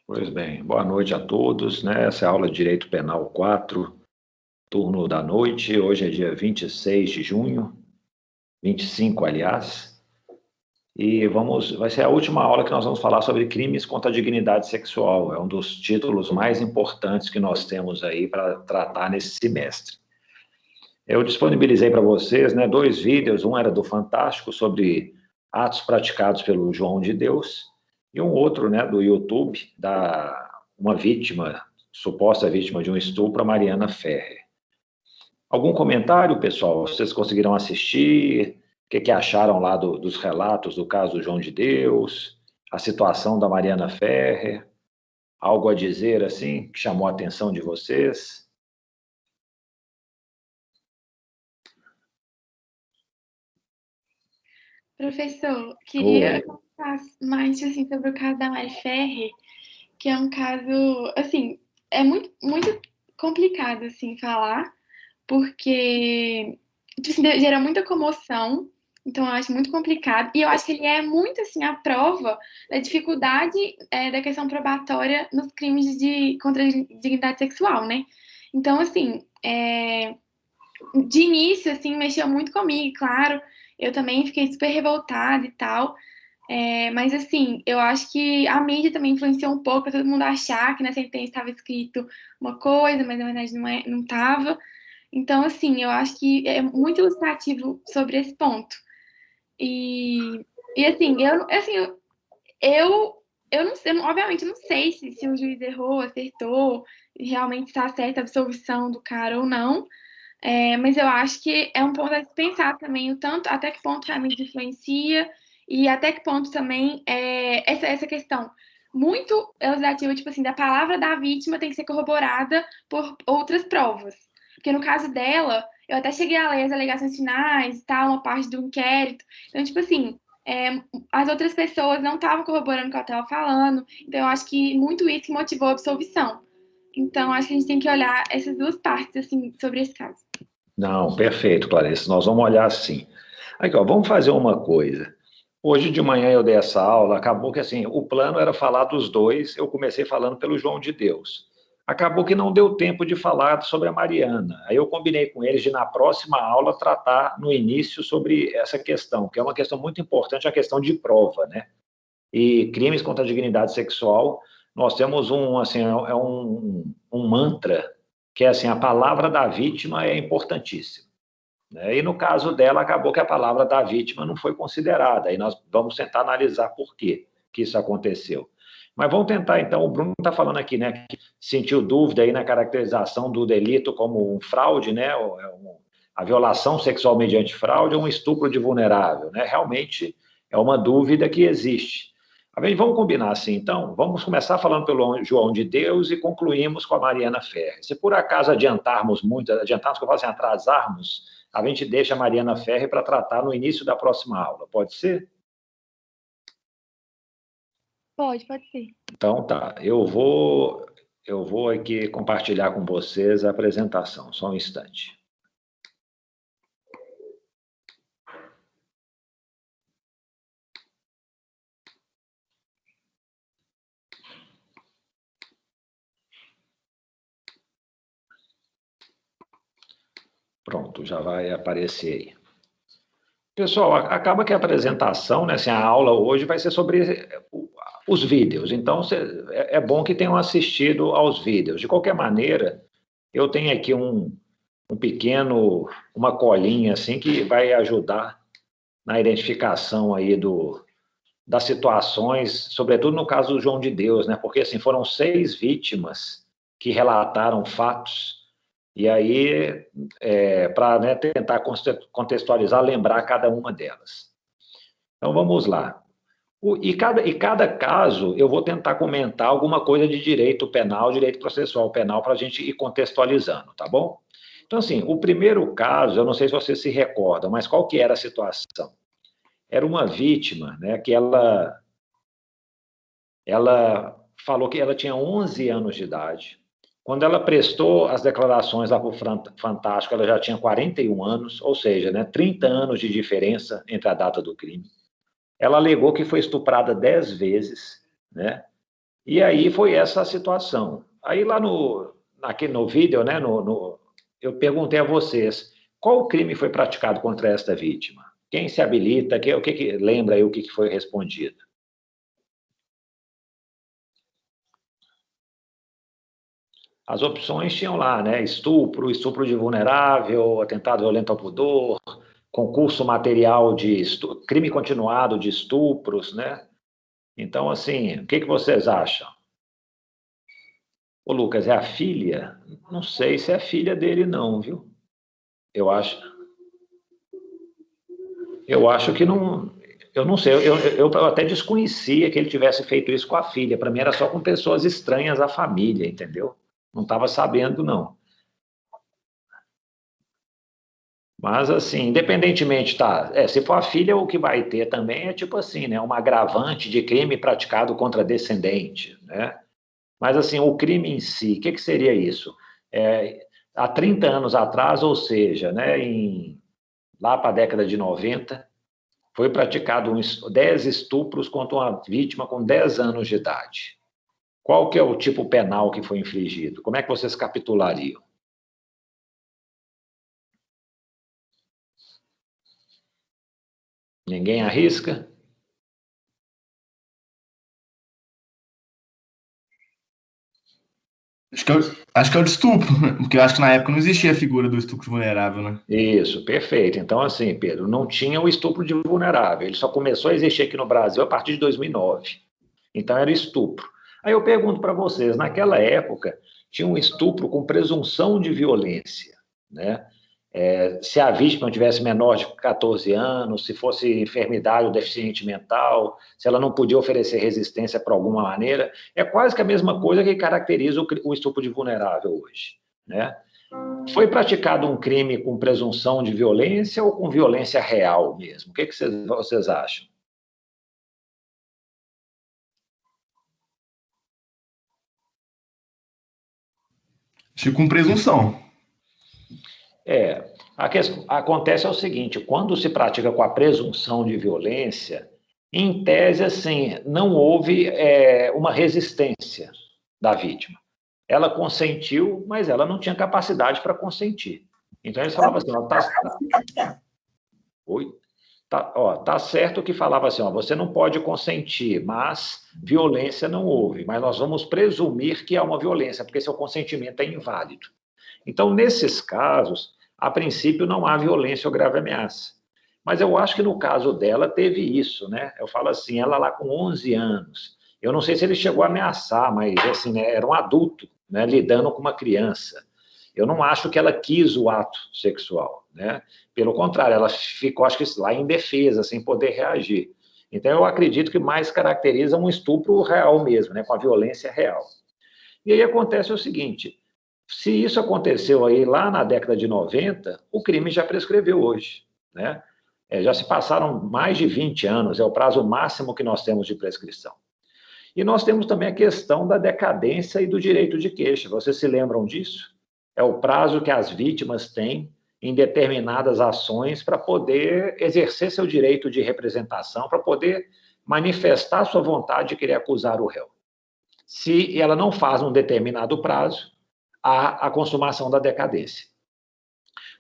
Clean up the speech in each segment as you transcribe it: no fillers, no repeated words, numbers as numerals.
Pois bem, boa noite a todos, né? Essa é a aula de Direito Penal 4, turno da noite. Hoje é dia 26 de junho, 25, aliás, e vai ser a última aula que nós vamos falar sobre crimes contra a dignidade sexual. É um dos títulos mais importantes que nós temos aí para tratar nesse semestre. Eu disponibilizei para vocês, né, dois vídeos, um era do Fantástico sobre atos praticados pelo João de Deus e um outro, né, do YouTube, da uma vítima, suposta vítima de um estupro, a Mariana Ferrer. Algum comentário, pessoal? Vocês conseguiram assistir? O que acharam lá dos relatos do caso do João de Deus? A situação da Mariana Ferrer? Algo a dizer, assim, que chamou a atenção de vocês? Professor, Oi. queria contar mais assim, sobre o caso da Mari Ferrer, que é um caso, assim, é muito complicado assim falar, porque tipo assim, gera muita comoção, então eu acho muito complicado, e eu acho que ele é muito assim a prova da dificuldade da questão probatória nos crimes contra a dignidade sexual, né? Então, assim, de início, assim, mexeu muito comigo, claro. Eu também fiquei super revoltada e tal. Mas, assim, eu acho que a mídia também influenciou um pouco para todo mundo achar que na sentença estava escrito uma coisa, mas na verdade não estava. Então, assim, eu acho que é muito ilustrativo sobre esse ponto. E assim, eu não sei, obviamente, eu não sei se o juiz errou, acertou, realmente está certa a absolvição do cara ou não. Mas eu acho que é um ponto a se pensar também, o tanto, até que ponto realmente influencia e até que ponto também essa questão muito elucidativa, tipo assim, da palavra da vítima tem que ser corroborada por outras provas. Porque no caso dela, eu até cheguei a ler as alegações finais e tal, uma parte do inquérito. Então, tipo assim, as outras pessoas não estavam corroborando o que ela estava falando. Então, eu acho que muito isso que motivou a absolvição. Então, acho que a gente tem que olhar essas duas partes, assim, sobre esse caso. Não, perfeito, Clarice. Nós vamos olhar assim. Aqui, ó, vamos fazer uma coisa. Hoje de manhã eu dei essa aula, acabou que assim, o plano era falar dos dois, eu comecei falando pelo João de Deus. Acabou que não deu tempo de falar sobre a Mariana. Aí eu combinei com eles de na próxima aula tratar no início sobre essa questão, que é uma questão muito importante, a questão de prova, né? E crimes contra a dignidade sexual, nós temos assim, um mantra que é assim, a palavra da vítima é importantíssima, né? E no caso dela, acabou que a palavra da vítima não foi considerada. Aí nós vamos tentar analisar por que isso aconteceu. Mas vamos tentar, então, o Bruno está falando aqui, né, que sentiu dúvida aí na caracterização do delito como um fraude, né, a violação sexual mediante fraude ou um estupro de vulnerável, né? Realmente é uma dúvida que existe. Vamos combinar assim, então? Vamos começar falando pelo João de Deus e concluímos com a Mariana Ferrer. Se por acaso adiantarmos muito, adiantarmos, que eu falo assim, atrasarmos, a gente deixa a Mariana Ferrer para tratar no início da próxima aula, pode ser? Pode ser. Então tá, eu vou aqui compartilhar com vocês a apresentação, só um instante. Pronto, já vai aparecer aí. Pessoal, acaba que a apresentação, né, assim, a aula hoje vai ser sobre os vídeos, então é bom que tenham assistido aos vídeos. De qualquer maneira, eu tenho aqui uma colinha assim que vai ajudar na identificação aí das situações, sobretudo no caso do João de Deus, né? Porque assim foram 6 vítimas que relataram fatos e aí para, né, tentar contextualizar, lembrar cada uma delas. Então vamos lá. E cada caso eu vou tentar comentar alguma coisa de direito penal, direito processual penal, para a gente ir contextualizando, tá bom? Então, assim, o primeiro caso, eu não sei se vocês se recordam, mas qual que era a situação? Era uma vítima, né, que ela falou que ela tinha 11 anos de idade. Quando ela prestou as declarações lá para o Fantástico, ela já tinha 41 anos, ou seja, né, 30 anos de diferença entre a data do crime. Ela alegou que foi estuprada 10 vezes, né? E aí foi essa a situação. Aí lá aqui no vídeo, né, eu perguntei a vocês, qual crime foi praticado contra esta vítima? Quem se habilita? O que lembra aí o que foi respondido? As opções tinham lá, né? Estupro, estupro de vulnerável, atentado violento ao pudor, concurso material de crime continuado de estupros, né? Então, assim, o que vocês acham? Ô, Lucas, é a filha? Não sei se é filha dele, não, viu? Eu acho, eu acho que não. Eu não sei, eu até desconhecia que ele tivesse feito isso com a filha. Para mim era só com pessoas estranhas à família, entendeu? Não estava sabendo, não. Mas, assim, independentemente, tá? Se for a filha, o que vai ter também é tipo assim, né? Um agravante de crime praticado contra descendente, né? Mas, assim, o crime em si, o que seria isso? Há 30 anos atrás, ou seja, né, lá para a década de 90, foi praticado 10 estupros contra uma vítima com 10 anos de idade. Qual que é o tipo penal que foi infligido? Como é que vocês capitulariam? Ninguém arrisca? Acho que é o de estupro, né? Porque eu acho que na época não existia a figura do estupro vulnerável, né? Isso, perfeito. Então, assim, Pedro, não tinha o estupro de vulnerável. Ele só começou a existir aqui no Brasil a partir de 2009. Então, era estupro. Aí eu pergunto para vocês, naquela época, tinha um estupro com presunção de violência, né? Se a vítima tivesse menor de 14 anos, se fosse enfermidade ou deficiente mental, se ela não podia oferecer resistência por alguma maneira, é quase que a mesma coisa que caracteriza o estupro de vulnerável hoje, né? Foi praticado um crime com presunção de violência ou com violência real mesmo? O que vocês acham? Acho que com presunção. Acontece o seguinte, quando se pratica com a presunção de violência, em tese, assim, não houve uma resistência da vítima. Ela consentiu, mas ela não tinha capacidade para consentir. Então, eles falavam assim, ó, Oi? Tá certo que falava assim, ó, você não pode consentir, mas violência não houve. Mas nós vamos presumir que há uma violência, porque seu consentimento é inválido. Então, nesses casos, a princípio não há violência ou grave ameaça. Mas eu acho que no caso dela teve isso, né? Eu falo assim, ela lá com 11 anos. Eu não sei se ele chegou a ameaçar, mas assim, né, era um adulto, né, lidando com uma criança. Eu não acho que ela quis o ato sexual, né? Pelo contrário, ela ficou, acho que lá em defesa, sem poder reagir. Então, eu acredito que mais caracteriza um estupro real mesmo, né, com a violência real. E aí acontece o seguinte, se isso aconteceu aí lá na década de 90, o crime já prescreveu hoje, né? Já se passaram mais de 20 anos, é o prazo máximo que nós temos de prescrição. E nós temos também a questão da decadência e do direito de queixa. Vocês se lembram disso? É o prazo que as vítimas têm em determinadas ações para poder exercer seu direito de representação, para poder manifestar sua vontade de querer acusar o réu. Se ela não faz um determinado prazo, há a consumação da decadência.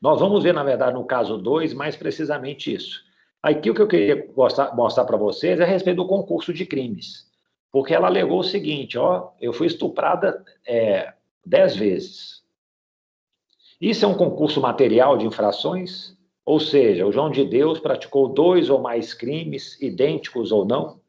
Nós vamos ver, na verdade, no caso 2, mais precisamente isso. Aqui o que eu queria mostrar para vocês é a respeito do concurso de crimes. Porque ela alegou o seguinte, ó, eu fui estuprada 10 vezes. Isso é um concurso material de infrações? Ou seja, o João de Deus praticou 2 ou mais crimes, idênticos ou não?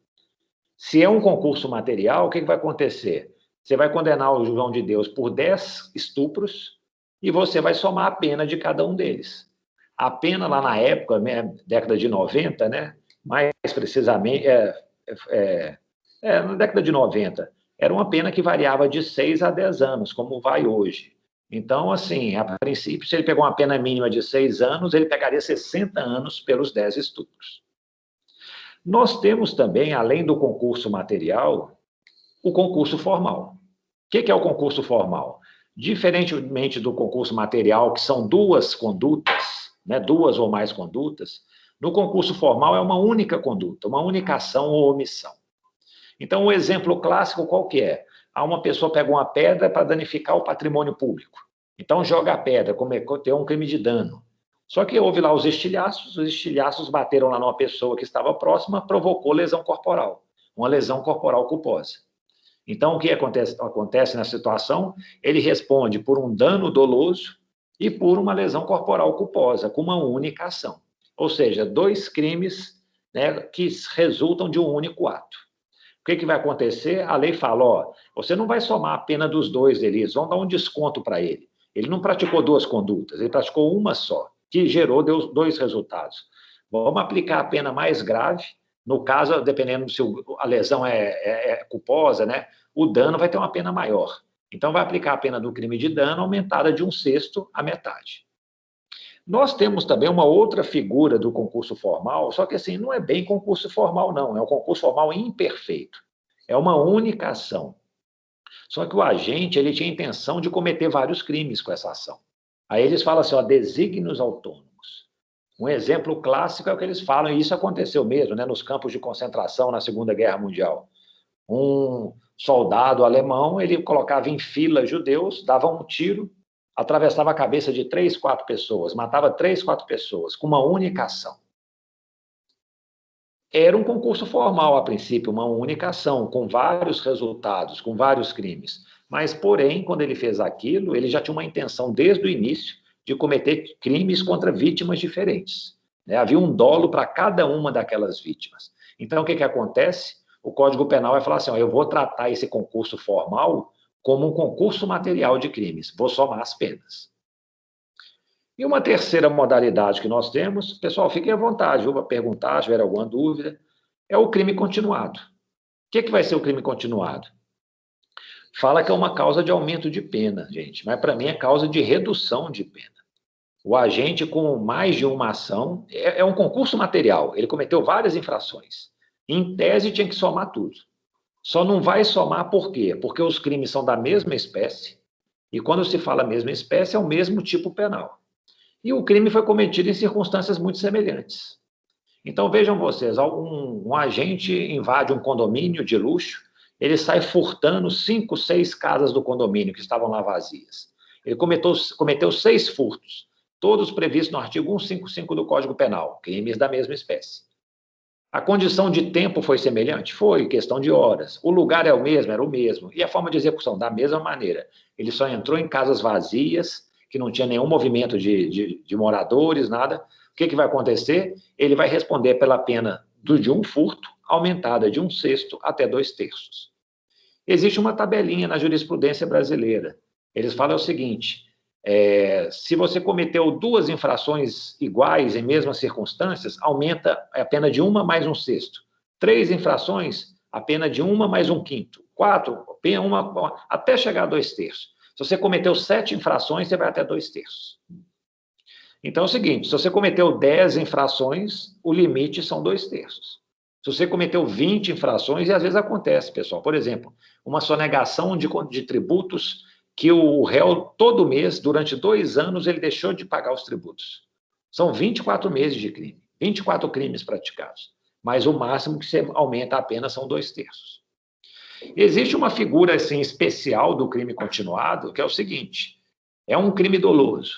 Se é um concurso material, o que vai acontecer? Você vai condenar o João de Deus por 10 estupros e você vai somar a pena de cada um deles. A pena lá na época, né, década de 90, né, mais precisamente, na década de 90, era uma pena que variava de 6 a 10 anos, como vai hoje. Então, assim, a princípio, se ele pegou uma pena mínima de 6 anos, ele pegaria 60 anos pelos 10 estupros. Nós temos também, além do concurso material, o concurso formal. O que é o concurso formal? Diferentemente do concurso material, que são 2 condutas, né, 2 ou mais condutas, no concurso formal é uma única conduta, uma única ação ou omissão. Então, o exemplo clássico qual que é? Uma pessoa pega uma pedra para danificar o patrimônio público. Então, joga a pedra, cometeu um crime de dano. Só que houve lá os estilhaços bateram lá numa pessoa que estava próxima, provocou lesão corporal, uma lesão corporal culposa. Então, o que acontece nessa situação? Ele responde por um dano doloso e por uma lesão corporal culposa, com uma única ação. Ou seja, 2 crimes, né, que resultam de um único ato. O que vai acontecer? A lei fala, você não vai somar a pena dos 2 deles, vão dar um desconto para ele. Ele não praticou 2 condutas, ele praticou uma só, que gerou 2 resultados. Vamos aplicar a pena mais grave, no caso, dependendo se a lesão é culposa, né, o dano vai ter uma pena maior. Então, vai aplicar a pena do crime de dano aumentada de 1/6 à metade. Nós temos também uma outra figura do concurso formal, só que assim, não é bem concurso formal, não, é um concurso formal imperfeito. É uma única ação. Só que o agente, ele tinha a intenção de cometer vários crimes com essa ação. Aí eles falam assim, desígnios autônomos. Um exemplo clássico é o que eles falam, e isso aconteceu mesmo, né, nos campos de concentração na Segunda Guerra Mundial. Um soldado alemão, ele colocava em fila judeus, dava um tiro, atravessava a cabeça de 3, 4 pessoas, matava 3, 4 pessoas, com uma única ação. Era um concurso formal, a princípio, uma única ação, com vários resultados, com vários crimes. Mas, porém, quando ele fez aquilo, ele já tinha uma intenção, desde o início, de cometer crimes contra vítimas diferentes. Né? Havia um dolo para cada uma daquelas vítimas. Então, o que acontece? O Código Penal vai falar assim, eu vou tratar esse concurso formal como um concurso material de crimes, vou somar as penas. E uma terceira modalidade que nós temos, pessoal, fiquem à vontade, para perguntar, se tiver alguma dúvida, é o crime continuado. O que vai ser o crime continuado? Fala que é uma causa de aumento de pena, gente, mas para mim é causa de redução de pena. O agente com mais de uma ação, é um concurso material, ele cometeu várias infrações. Em tese tinha que somar tudo. Só não vai somar por quê? Porque os crimes são da mesma espécie, e quando se fala mesma espécie, é o mesmo tipo penal. E o crime foi cometido em circunstâncias muito semelhantes. Então, vejam vocês, um agente invade um condomínio de luxo, ele sai furtando 5, 6 casas do condomínio que estavam lá vazias. Ele cometeu 6 furtos, todos previstos no artigo 155 do Código Penal, crimes da mesma espécie. A condição de tempo foi semelhante? Foi, questão de horas. O lugar é o mesmo? Era o mesmo. E a forma de execução? Da mesma maneira. Ele só entrou em casas vazias, que não tinha nenhum movimento de moradores, nada. O que vai acontecer? Ele vai responder pela pena de um furto, aumentada de 1/6 até 2/3. Existe uma tabelinha na jurisprudência brasileira. Eles falam o seguinte, se você cometeu 2 infrações iguais em mesmas circunstâncias, aumenta a pena de 1 mais 1/6. 3 infrações, a pena de 1 mais 1/5. 4, pena 1, até chegar a 2/3. Se você cometeu 7 infrações, você vai até 2/3. Então é o seguinte, se você cometeu 10 infrações, o limite são 2/3. Se você cometeu 20 infrações, e às vezes acontece, pessoal, por exemplo, uma sonegação de tributos que o réu, todo mês, durante 2 anos, ele deixou de pagar os tributos. São 24 meses de crime, 24 crimes praticados. Mas o máximo que você aumenta a pena são 2/3. Existe uma figura assim, especial do crime continuado, que é o seguinte, é um crime doloso,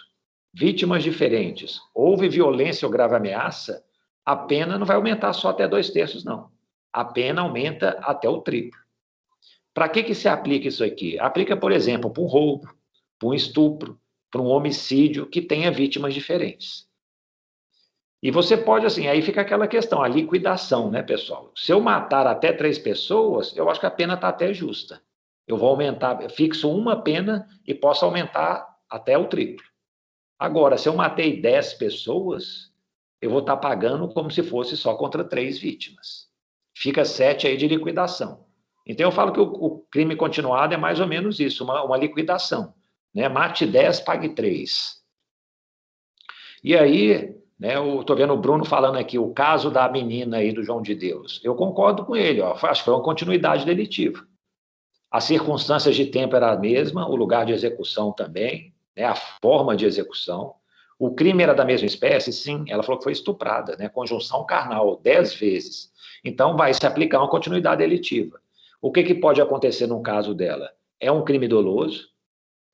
vítimas diferentes, houve violência ou grave ameaça, a pena não vai aumentar só até 2/3, não. A pena aumenta até o triplo. Para que se aplica isso aqui? Aplica, por exemplo, para um roubo, para um estupro, para um homicídio que tenha vítimas diferentes. E você pode, assim, aí fica aquela questão, a liquidação, né, pessoal? Se eu matar até 3 pessoas, eu acho que a pena está até justa. Eu vou aumentar, eu fixo uma pena e posso aumentar até o triplo. Agora, se eu matei 10 pessoas, eu vou estar pagando como se fosse só contra 3 vítimas. Fica 7 aí de liquidação. Então, eu falo que o crime continuado é mais ou menos isso, uma liquidação. Né? Mate 10, pague 3. E aí, né, eu estou vendo o Bruno falando aqui, o caso da menina aí do João de Deus. Eu concordo com ele, acho que foi uma continuidade delitiva. As circunstâncias de tempo era a mesma, o lugar de execução também, né, a forma de execução. O crime era da mesma espécie? Sim, ela falou que foi estuprada, né, conjunção carnal, 10 vezes. Então, vai se aplicar uma continuidade delitiva. O que pode acontecer no caso dela? É um crime doloso?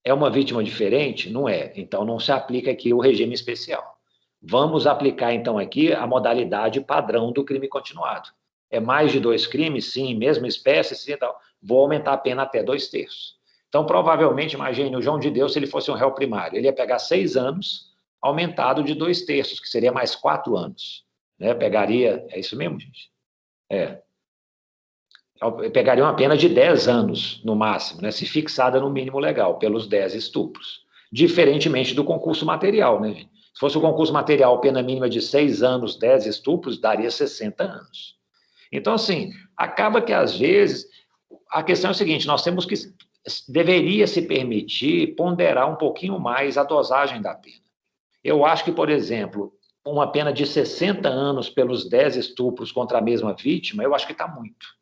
É uma vítima diferente? Não é. Então, não se aplica aqui o regime especial. Vamos aplicar, então, aqui a modalidade padrão do crime continuado. É mais de 2 crimes? Sim. Mesma espécie? Sim. Então, vou aumentar a pena até 2/3. Então, provavelmente, imagine, o João de Deus, se ele fosse um réu primário, ele ia pegar 6 anos, aumentado de 2/3, que seria mais 4 anos. Né? Pegaria... É isso mesmo, gente? Pegaria uma pena de 10 anos, no máximo, né, se fixada no mínimo legal, pelos 10 estupros. Diferentemente do concurso material, né, gente? Se fosse o concurso material, pena mínima de 6 anos, 10 estupros, daria 60 anos. Então, assim, acaba que, às vezes, a questão é o seguinte, nós temos que... Deveria se permitir ponderar um pouquinho mais a dosagem da pena. Eu acho que, por exemplo, uma pena de 60 anos pelos 10 estupros contra a mesma vítima, eu acho que está muito.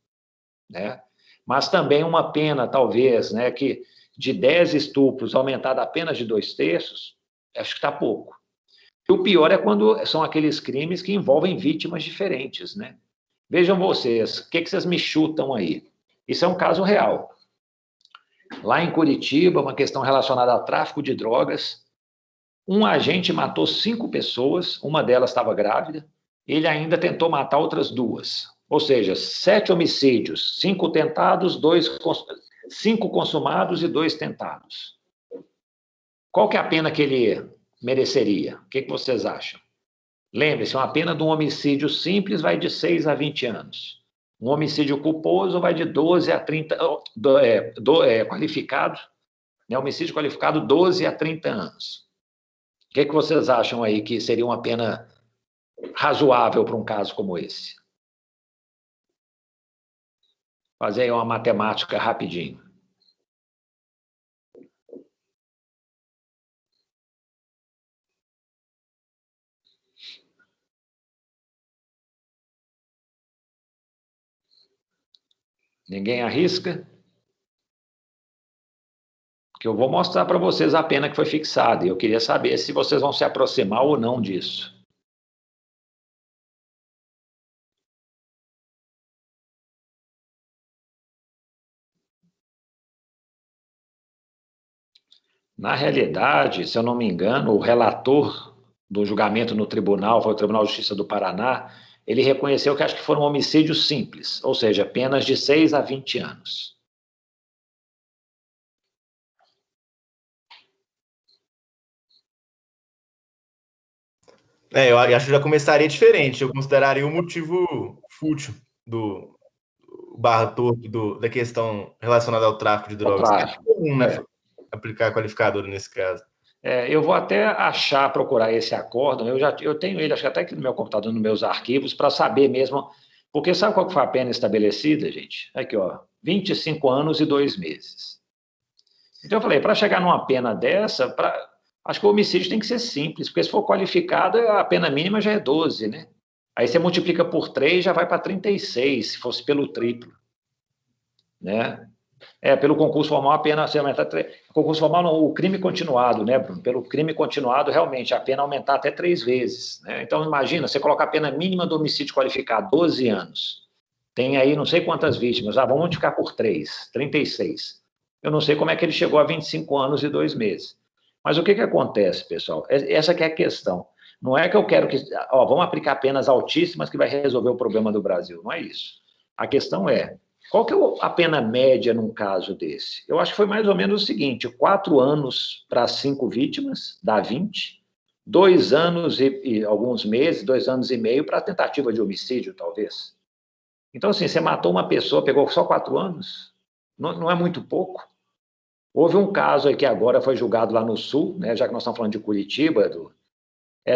Né? Mas também uma pena, talvez, né, que de 10 estupros aumentada apenas de 2/3, acho que está pouco. E o pior é quando são aqueles crimes que envolvem vítimas diferentes, né? Vejam vocês, o que vocês me chutam aí? Isso é um caso real. Lá em Curitiba, uma questão relacionada ao tráfico de drogas, um agente matou 5 pessoas, uma delas estava grávida, ele ainda tentou matar outras 2. Ou seja, 7 homicídios, 5 tentados, 5 consumados e 2 tentados. Qual que é a pena que ele mereceria? O que vocês acham? Lembre-se, uma pena de um homicídio simples vai de 6 a 20 anos. Um homicídio culposo vai de 12 a 30... qualificado, né? Homicídio qualificado, 12 a 30 anos. O que vocês acham aí que seria uma pena razoável para um caso como esse? Fazer aí uma matemática rapidinho. Ninguém arrisca? Que eu vou mostrar para vocês a pena que foi fixada. E eu queria saber se vocês vão se aproximar ou não disso. Na realidade, se eu não me engano, o relator do julgamento no tribunal, foi o Tribunal de Justiça do Paraná, ele reconheceu que acho que foram homicídios simples, ou seja, penas de 6 a 20 anos. Eu acho que já começaria diferente. Eu consideraria o motivo fútil do barra torto da questão relacionada ao tráfico de drogas. É comum, né? Aplicar qualificador nesse caso. Eu vou até procurar esse acórdão, eu tenho ele, acho que até aqui no meu computador, nos meus arquivos, para saber mesmo, porque sabe qual que foi a pena estabelecida, gente? Aqui, ó, 25 anos e 2 meses. Então eu falei, para chegar numa pena dessa, acho que o homicídio tem que ser simples, porque se for qualificado, a pena mínima já é 12, né? Aí você multiplica por 3, já vai para 36, se fosse pelo triplo, né? Pelo concurso formal, a pena se aumentar... Concurso formal, não, o crime continuado, né, Bruno? Pelo crime continuado, realmente, a pena aumentar até 3 vezes. Né? Então, imagina, você colocar a pena mínima do homicídio qualificado, 12 anos. Tem aí não sei quantas vítimas. Vamos multiplicar por 3, 36. Eu não sei como é que ele chegou a 25 anos e 2 meses. Mas o que acontece, pessoal? Essa que é a questão. Não é que eu quero que... vamos aplicar penas altíssimas que vai resolver o problema do Brasil. Não é isso. A questão é... Qual que é a pena média num caso desse? Eu acho que foi mais ou menos o seguinte, 4 anos para 5 vítimas, dá 20, 2 anos e alguns meses, 2 anos e meio para tentativa de homicídio, talvez. Então, assim, você matou uma pessoa, pegou só 4 anos, não é muito pouco. Houve um caso aí que agora foi julgado lá no Sul, né, já que nós estamos falando de Curitiba,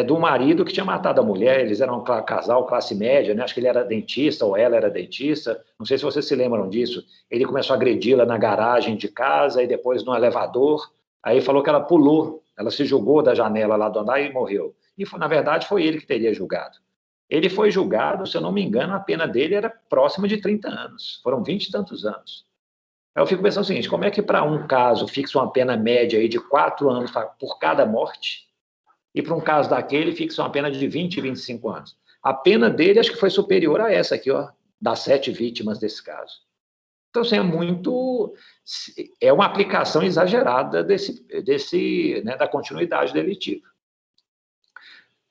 do marido que tinha matado a mulher, eles eram um casal classe média, né? Acho que ele era dentista ou ela era dentista, não sei se vocês se lembram disso. Ele começou a agredi-la na garagem de casa e depois no elevador, aí falou que ela pulou, ela se jogou da janela lá do andar e morreu. E, na verdade, foi ele que teria julgado. Ele foi julgado, se eu não me engano, a pena dele era próxima de 30 anos, foram 20 e tantos anos. Aí eu fico pensando o seguinte, como é que para um caso fixa uma pena média aí de 4 anos por cada morte, e para um caso daquele fixa uma pena de 20 e 25 anos. A pena dele acho que foi superior a essa aqui, ó, das 7 vítimas desse caso. Então, assim, é uma aplicação exagerada né, da continuidade delitiva.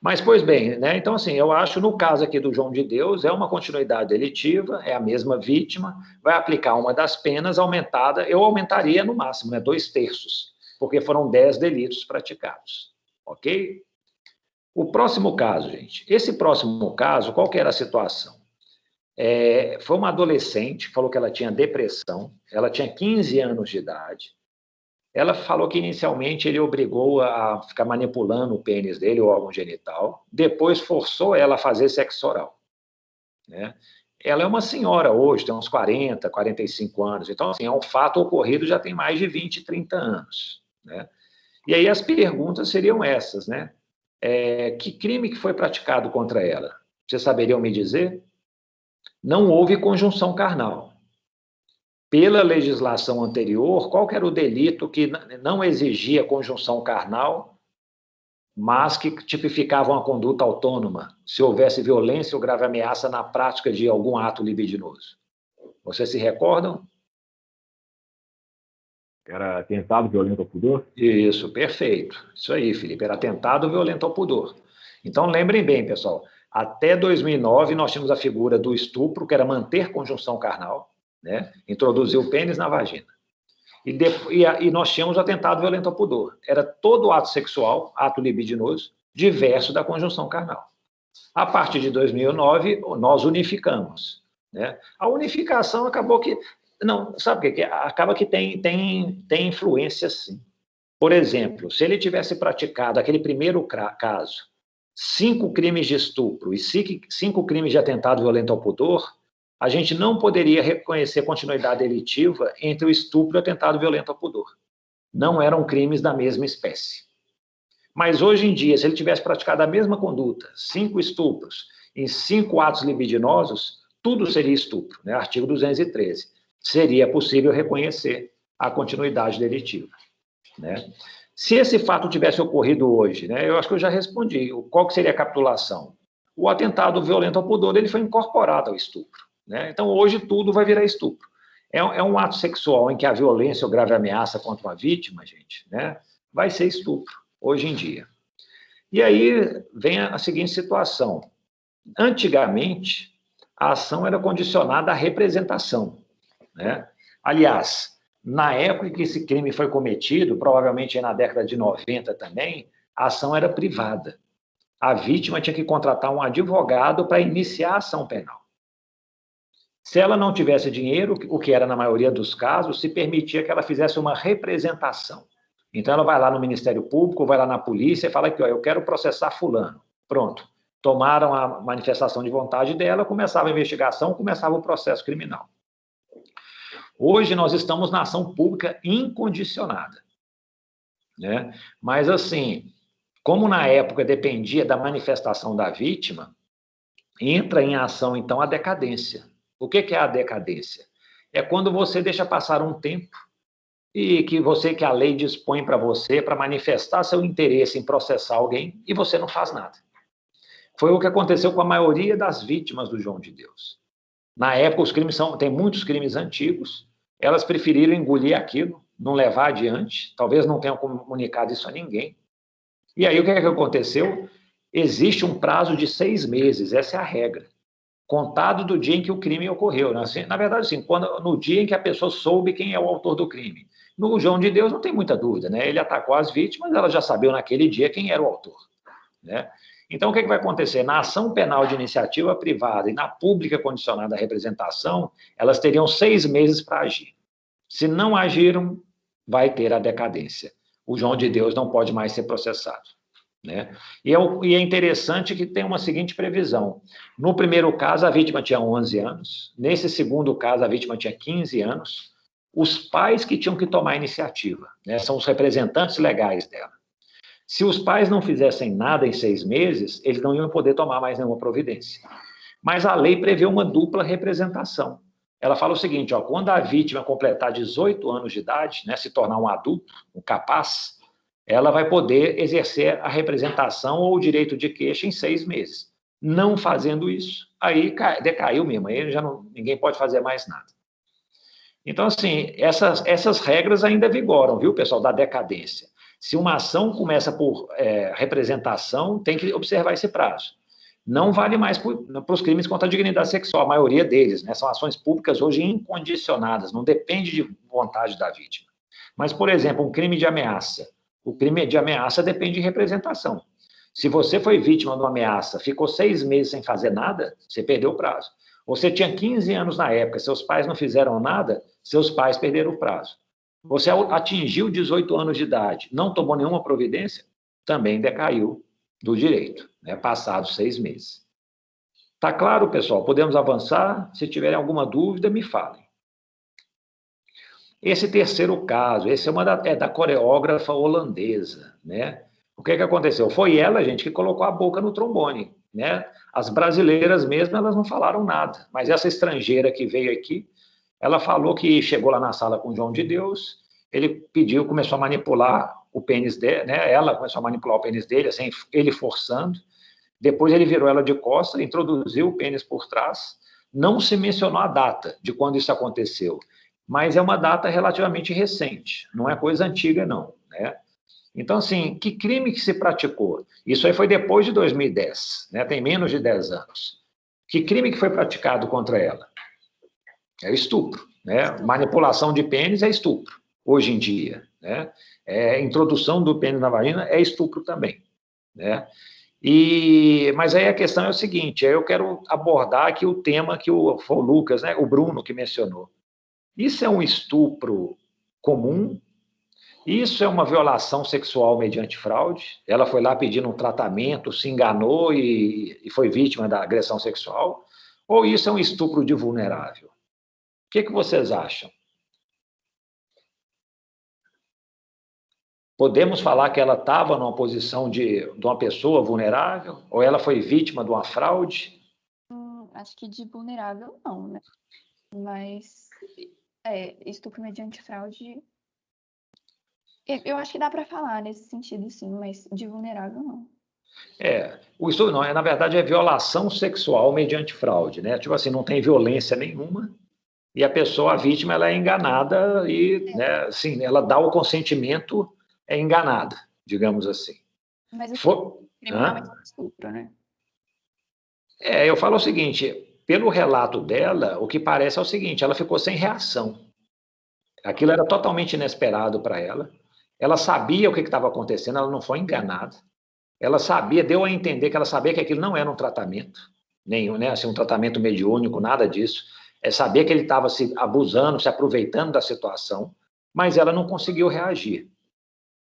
Mas, pois bem, né, então, assim, eu acho, no caso aqui do João de Deus, é uma continuidade delitiva, é a mesma vítima, vai aplicar uma das penas aumentada, eu aumentaria no máximo, né, 2/3, porque foram 10 delitos praticados, ok? O próximo caso, gente, esse próximo caso, qual que era a situação? Foi uma adolescente, falou que ela tinha depressão, ela tinha 15 anos de idade, ela falou que inicialmente ele obrigou a ficar manipulando o pênis dele, o órgão genital, depois forçou ela a fazer sexo oral, né? Ela é uma senhora hoje, tem uns 40, 45 anos, então, assim, é um fato ocorrido já tem mais de 20, 30 anos, né? E aí as perguntas seriam essas, né? Que crime que foi praticado contra ela? Vocês saberiam me dizer? Não houve conjunção carnal. Pela legislação anterior, qual que era o delito que não exigia conjunção carnal, mas que tipificava uma conduta autônoma, se houvesse violência ou grave ameaça na prática de algum ato libidinoso? Vocês se recordam? Era atentado violento ao pudor? Isso, perfeito. Isso aí, Felipe, era atentado violento ao pudor. Então, lembrem bem, pessoal, até 2009 nós tínhamos a figura do estupro, que era manter conjunção carnal, né? Introduzir o pênis na vagina. E nós tínhamos o atentado violento ao pudor. Era todo ato sexual, ato libidinoso, diverso da conjunção carnal. A partir de 2009, nós unificamos, né? A unificação acabou que... Não, sabe o que? Acaba que tem influência, sim. Por exemplo, se ele tivesse praticado aquele primeiro caso, 5 crimes de estupro e 5 crimes de atentado violento ao pudor, a gente não poderia reconhecer continuidade delitiva entre o estupro e o atentado violento ao pudor. Não eram crimes da mesma espécie. Mas hoje em dia, se ele tivesse praticado a mesma conduta, 5 estupros em 5 atos libidinosos, tudo seria estupro, né? Artigo 213. Seria possível reconhecer a continuidade delitiva, né? Se esse fato tivesse ocorrido hoje, né, eu acho que eu já respondi. Qual que seria a capitulação? O atentado violento ao pudor, ele foi incorporado ao estupro, né? Então, hoje, tudo vai virar estupro. É um ato sexual em que a violência ou grave ameaça contra uma vítima, gente, né, vai ser estupro, hoje em dia. E aí vem a seguinte situação. Antigamente, a ação era condicionada à representação, né? Aliás, na época em que esse crime foi cometido, provavelmente na década de 90 também, a ação era privada. A vítima tinha que contratar um advogado para iniciar a ação penal. Se ela não tivesse dinheiro, o que era na maioria dos casos, se permitia que ela fizesse uma representação. Então, ela vai lá no Ministério Público, vai lá na polícia e fala que, ó, eu quero processar fulano. Pronto. Tomaram a manifestação de vontade dela, começava a investigação, começava o processo criminal. Hoje nós estamos na ação pública incondicionada, né? Mas, assim, como na época dependia da manifestação da vítima, entra em ação, então, a decadência. O que é a decadência? É quando você deixa passar um tempo e que a lei dispõe para você para manifestar seu interesse em processar alguém e você não faz nada. Foi o que aconteceu com a maioria das vítimas do João de Deus. Na época, os crimes tem muitos crimes antigos, elas preferiram engolir aquilo, não levar adiante, talvez não tenham comunicado isso a ninguém. E aí, o que aconteceu? Existe um prazo de 6 meses, essa é a regra, contado do dia em que o crime ocorreu. Na verdade, assim, no dia em que a pessoa soube quem é o autor do crime. No João de Deus não tem muita dúvida, né? Ele atacou as vítimas, elas já sabiam naquele dia quem era o autor, né? Então, o que vai acontecer? Na ação penal de iniciativa privada e na pública condicionada à representação, elas teriam 6 meses para agir. Se não agiram, vai ter a decadência. O João de Deus não pode mais ser processado, né? E é interessante que tem uma seguinte previsão. No primeiro caso, a vítima tinha 11 anos. Nesse segundo caso, a vítima tinha 15 anos. Os pais que tinham que tomar a iniciativa, né? São os representantes legais dela. Se os pais não fizessem nada em 6 meses, eles não iam poder tomar mais nenhuma providência. Mas a lei prevê uma dupla representação. Ela fala o seguinte, ó, quando a vítima completar 18 anos de idade, né, se tornar um adulto, um capaz, ela vai poder exercer a representação ou o direito de queixa em 6 meses. Não fazendo isso, aí decaiu mesmo, aí ninguém pode fazer mais nada. Então, assim, essas regras ainda vigoram, viu, pessoal, da decadência. Se uma ação começa por representação, tem que observar esse prazo. Não vale mais para os crimes contra a dignidade sexual, a maioria deles, né? São ações públicas hoje incondicionadas, não depende de vontade da vítima. Mas, por exemplo, um crime de ameaça. O crime de ameaça depende de representação. Se você foi vítima de uma ameaça, ficou 6 meses sem fazer nada, você perdeu o prazo. Você tinha 15 anos na época, seus pais não fizeram nada, seus pais perderam o prazo. Você atingiu 18 anos de idade, não tomou nenhuma providência, também decaiu do direito, né? Passados 6 meses. Tá claro, pessoal? Podemos avançar? Se tiverem alguma dúvida, me falem. Esse terceiro caso, esse é da coreógrafa holandesa, né? O que aconteceu? Foi ela, gente, que colocou a boca no trombone, né? As brasileiras mesmo, elas não falaram nada, mas essa estrangeira que veio aqui, ela falou que chegou lá na sala com o João de Deus, ele pediu, começou a manipular o pênis dele, né? Ela começou a manipular o pênis dele, assim, ele forçando. Depois ele virou ela de costas, introduziu o pênis por trás. Não se mencionou a data de quando isso aconteceu, mas é uma data relativamente recente, não é coisa antiga, não, né? Então, assim, que crime que se praticou? Isso aí foi depois de 2010, né? Tem menos de 10 anos. Que crime que foi praticado contra ela? É estupro, né? Manipulação de pênis é estupro, hoje em dia, né? Introdução do pênis na vagina é estupro também, né? Mas aí a questão é o seguinte, eu quero abordar aqui o tema que foi o Lucas, né? O Bruno que mencionou. Isso é um estupro comum? Isso é uma violação sexual mediante fraude? Ela foi lá pedindo um tratamento, se enganou e foi vítima da agressão sexual? Ou isso é um estupro de vulnerável? O que vocês acham? Podemos falar que ela estava numa posição de uma pessoa vulnerável? Ou ela foi vítima de uma fraude? Acho que de vulnerável não, né? Mas estupro mediante fraude, eu acho que dá para falar nesse sentido, sim, mas de vulnerável não. O estupro não, na verdade é violação sexual mediante fraude, né? Tipo assim, não tem violência nenhuma e a pessoa, a vítima, ela é enganada e, né, assim, ela dá o consentimento, é enganada, digamos assim. Mas o criminalmente é estupro, né? Eu falo o seguinte, pelo relato dela, o que parece é o seguinte, ela ficou sem reação. Aquilo era totalmente inesperado para ela. Ela sabia o que estava acontecendo, ela não foi enganada. Ela sabia, deu a entender que ela sabia que aquilo não era um tratamento, nenhum, né? Assim, um tratamento mediúnico, nada disso. Sabia que ele estava se abusando, se aproveitando da situação, mas ela não conseguiu reagir,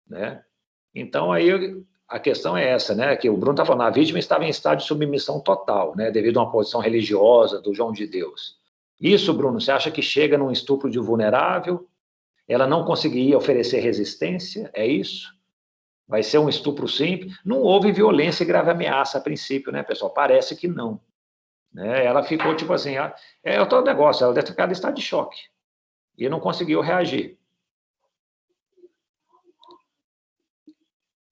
né? Então, aí a questão é essa, né? Que o Bruno está falando, a vítima estava em estado de submissão total, né? Devido a uma posição religiosa do João de Deus. Isso, Bruno, você acha que chega num estupro de vulnerável? Ela não conseguiria oferecer resistência? É isso? Vai ser um estupro simples? Não houve violência e grave ameaça a princípio, né, pessoal? Parece que não. Né? Ela ficou tipo assim, é outro negócio, ela deve ter ficado em estado de choque e não conseguiu reagir.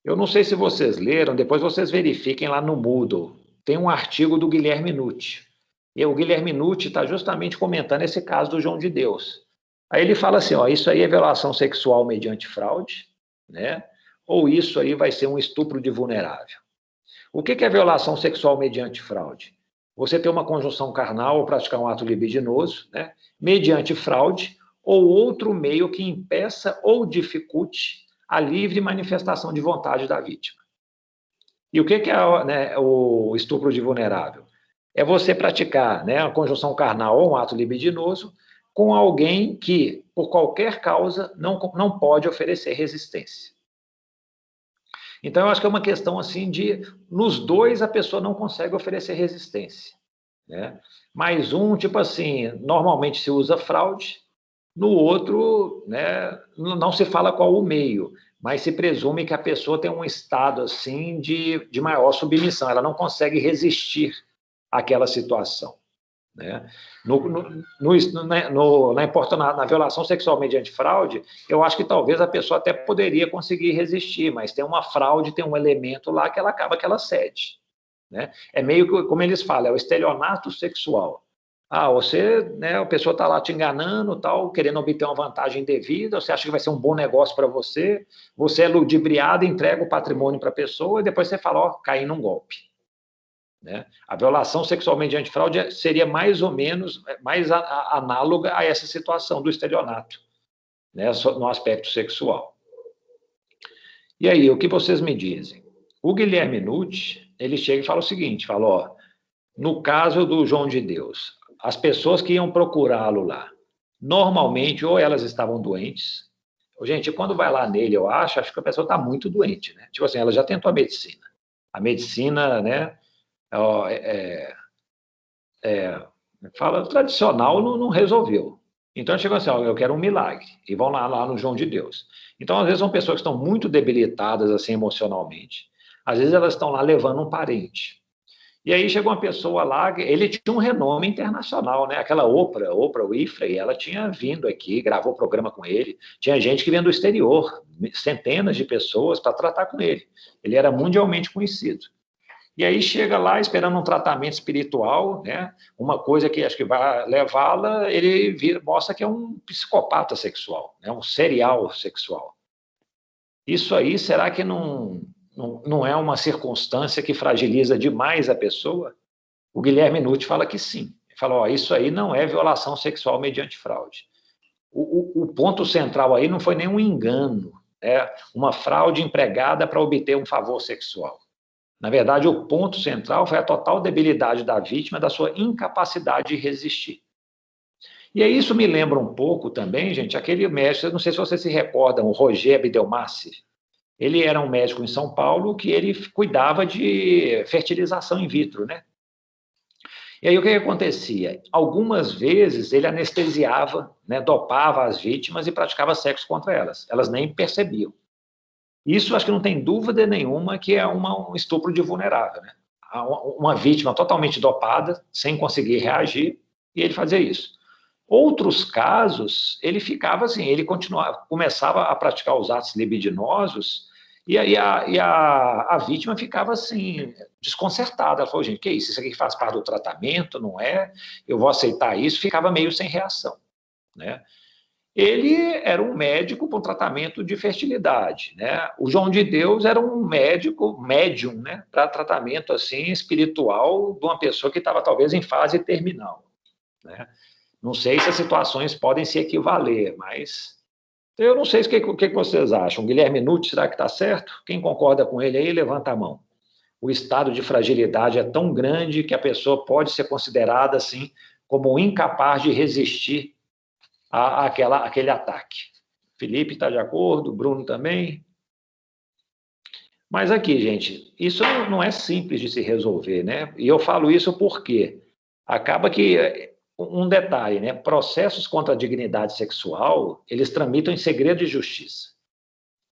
Eu não sei se vocês leram, depois vocês verifiquem lá no Moodle. Tem um artigo do Guilherme Nutti. E o Guilherme Nutti está justamente comentando esse caso do João de Deus. Aí ele fala assim, isso aí é violação sexual mediante fraude, né? Ou isso aí vai ser um estupro de vulnerável. O que é violação sexual mediante fraude? Você ter uma conjunção carnal ou praticar um ato libidinoso, né? Mediante fraude ou outro meio que impeça ou dificulte a livre manifestação de vontade da vítima. E o que é, né, o estupro de vulnerável? É você praticar, né, a conjunção carnal ou um ato libidinoso com alguém que, por qualquer causa, não pode oferecer resistência. Então, eu acho que é uma questão assim de, nos dois, a pessoa não consegue oferecer resistência, né? Mas um, tipo assim, normalmente se usa fraude, no outro, né, não se fala qual o meio, mas se presume que a pessoa tem um estado assim de maior submissão, ela não consegue resistir àquela situação, né? Na violação sexual mediante fraude, eu acho que talvez a pessoa até poderia conseguir resistir, mas tem uma fraude, tem um elemento lá que ela acaba que ela cede, né? É meio que, como eles falam, é o estelionato sexual. Você, né, a pessoa está lá te enganando, tal, querendo obter uma vantagem indevida, você acha que vai ser um bom negócio para você, você é ludibriado, entrega o patrimônio para a pessoa e depois você fala, ó, caí num golpe. Né? A violação sexual mediante fraude seria mais ou menos mais análoga a essa situação do estelionato, né, no aspecto sexual. E aí, o que vocês me dizem? O Guilherme Nucci, ele chega e fala o seguinte, fala, ó, no caso do João de Deus, as pessoas que iam procurá-lo lá, normalmente, ou elas estavam doentes, gente, quando vai lá nele, eu acho que a pessoa está muito doente, né? Tipo assim, ela já tentou a medicina. A medicina, né, fala tradicional, não resolveu. Então, chegou assim, ó, eu quero um milagre. E vão lá no João de Deus. Então, às vezes, são pessoas que estão muito debilitadas, assim, emocionalmente. Às vezes, elas estão lá levando um parente. E aí chegou uma pessoa lá, ele tinha um renome internacional, né? Aquela Oprah Winfrey, ela tinha vindo aqui, gravou programa com ele. Tinha gente que vinha do exterior, centenas de pessoas para tratar com ele. Ele era mundialmente conhecido. E aí chega lá esperando um tratamento espiritual, né? Uma coisa que acho que vai levá-la, ele mostra que é um psicopata sexual, né? Um serial sexual. Isso aí, será que não é uma circunstância que fragiliza demais a pessoa? O Guilherme Nucci fala que sim. Ele fala, ó, isso aí não é violação sexual mediante fraude. O ponto central aí não foi nenhum engano, uma fraude empregada para obter um favor sexual. Na verdade, o ponto central foi a total debilidade da vítima, da sua incapacidade de resistir. E aí isso me lembra um pouco também, gente, aquele médico, não sei se vocês se recordam, o Roger Abdelmassi. Ele era um médico em São Paulo que ele cuidava de fertilização in vitro, né? E aí o que acontecia? Algumas vezes ele anestesiava, né, dopava as vítimas e praticava sexo contra elas. Elas nem percebiam. Isso acho que não tem dúvida nenhuma que é um estupro de vulnerável, né? Uma vítima totalmente dopada, sem conseguir reagir, e ele fazia isso. Outros casos, ele ficava assim, ele começava a praticar os atos libidinosos, e aí a vítima ficava assim, desconcertada. Ela falou, gente, que isso? Isso aqui faz parte do tratamento, não é? Eu vou aceitar isso? Ficava meio sem reação, né? Ele era um médico com tratamento de fertilidade, né? O João de Deus era um médico, médium, né? Para tratamento, assim, espiritual de uma pessoa que estava talvez em fase terminal, né? Não sei se as situações podem se equivaler, mas eu não sei o que vocês acham. Guilherme Nucci, será que está certo? Quem concorda com ele aí, levanta a mão. O estado de fragilidade é tão grande que a pessoa pode ser considerada, assim, como incapaz de resistir àquele ataque. Felipe está de acordo, Bruno também. Mas aqui, gente, isso não é simples de se resolver, né? E eu falo isso porque acaba que, um detalhe, né? Processos contra a dignidade sexual, eles tramitam em segredo de justiça.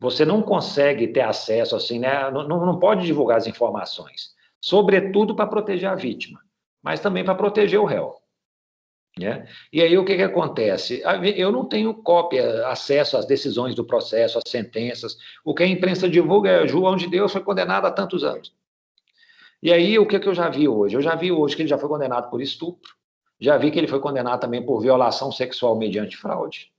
Você não consegue ter acesso, assim, né? Não pode divulgar as informações, sobretudo para proteger a vítima, mas também para proteger o réu. Né? E aí o que acontece? Eu não tenho cópia, acesso às decisões do processo, às sentenças. O que a imprensa divulga é João de Deus foi condenado há tantos anos. E aí o que eu já vi hoje? Eu já vi hoje que ele já foi condenado por estupro, já vi que ele foi condenado também por violação sexual mediante fraude.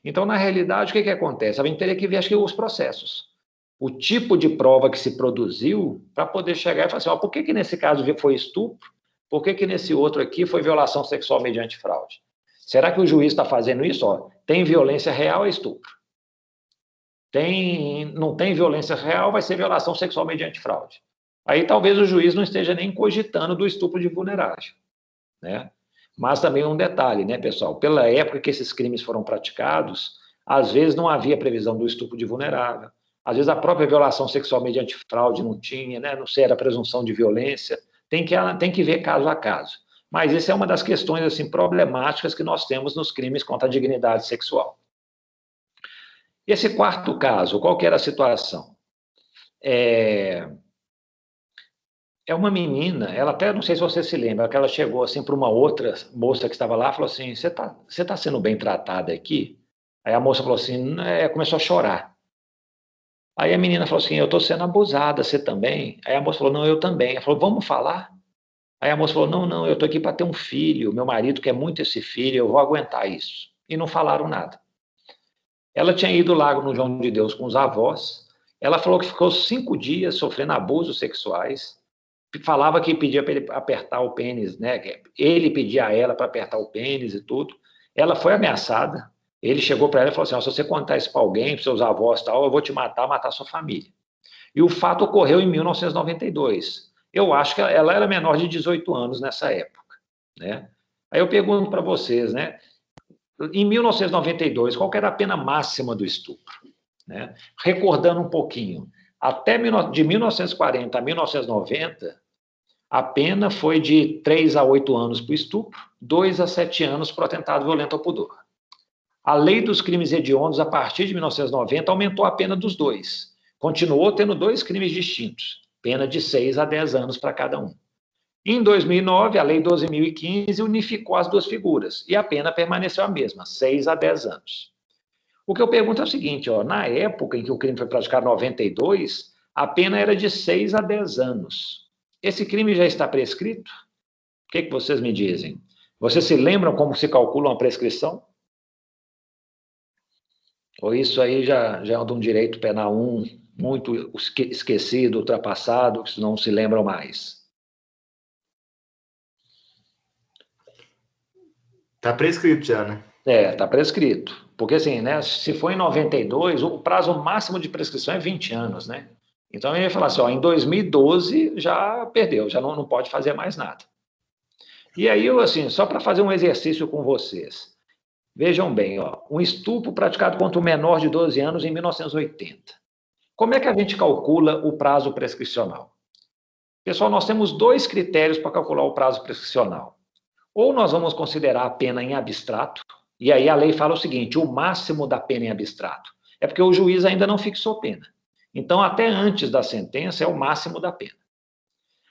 Então, na realidade, o que acontece? A gente teria que ver, acho que, os processos. O tipo de prova que se produziu para poder chegar e falar assim, ó, por que nesse caso foi estupro? Por que nesse outro aqui foi violação sexual mediante fraude? Será que o juiz está fazendo isso? Ó, tem violência real, é estupro. Não tem violência real, vai ser violação sexual mediante fraude. Aí talvez o juiz não esteja nem cogitando do estupro de vulnerável, né? Mas também um detalhe, né, pessoal? Pela época que esses crimes foram praticados, às vezes não havia previsão do estupro de vulnerável. Às vezes a própria violação sexual mediante fraude não tinha, né? Não sei, era presunção de violência. Tem que ver caso a caso. Mas essa é uma das questões assim, problemáticas que nós temos nos crimes contra a dignidade sexual. Esse quarto caso, qual que era a situação? É uma menina, ela até, não sei se você se lembra, que ela chegou assim para uma outra moça que estava lá e falou assim, você tá sendo bem tratada aqui? Aí a moça falou assim, começou a chorar. Aí a menina falou assim, eu estou sendo abusada, você também? Aí a moça falou, não, eu também. Ela falou, vamos falar? Aí a moça falou, não, eu estou aqui para ter um filho, meu marido quer muito esse filho, eu vou aguentar isso. E não falaram nada. Ela tinha ido lá no João de Deus com os avós, ela falou que ficou 5 dias sofrendo abusos sexuais, falava que pedia para ele apertar o pênis, né? Ele pedia a ela para apertar o pênis e tudo. Ela foi ameaçada. Ele chegou para ela e falou assim: se você contar isso para alguém, para seus avós e tal, eu vou te matar sua família. E o fato ocorreu em 1992. Eu acho que ela era menor de 18 anos nessa época, né? Aí eu pergunto para vocês, né? Em 1992, qual era a pena máxima do estupro? Né? Recordando um pouquinho, até de 1940 a 1990, a pena foi de 3 a 8 anos para o estupro, 2 a 7 anos para o atentado violento ao pudor. A lei dos crimes hediondos, a partir de 1990, aumentou a pena dos dois. Continuou tendo 2 crimes distintos, pena de 6 a 10 anos para cada um. Em 2009, a Lei 12.015 unificou as 2 figuras e a pena permaneceu a mesma, 6 a 10 anos. O que eu pergunto é o seguinte, na época em que o crime foi praticado em 92, a pena era de 6 a 10 anos. Esse crime já está prescrito? O que vocês me dizem? Vocês se lembram como se calcula uma prescrição? Ou isso aí já é de um direito penal muito esquecido, ultrapassado, que não se lembram mais? Está prescrito já, né? Está prescrito. Porque, assim, né, se for em 92, o prazo máximo de prescrição é 20 anos, né? Então, ele ia falar assim, em 2012 já perdeu, já não pode fazer mais nada. E aí, assim, só para fazer um exercício com vocês. Vejam bem, um estupro praticado contra um menor de 12 anos em 1980. Como é que a gente calcula o prazo prescricional? Pessoal, nós temos 2 critérios para calcular o prazo prescricional. Ou nós vamos considerar a pena em abstrato, e aí a lei fala o seguinte, o máximo da pena em abstrato. É porque o juiz ainda não fixou pena. Então, até antes da sentença, é o máximo da pena.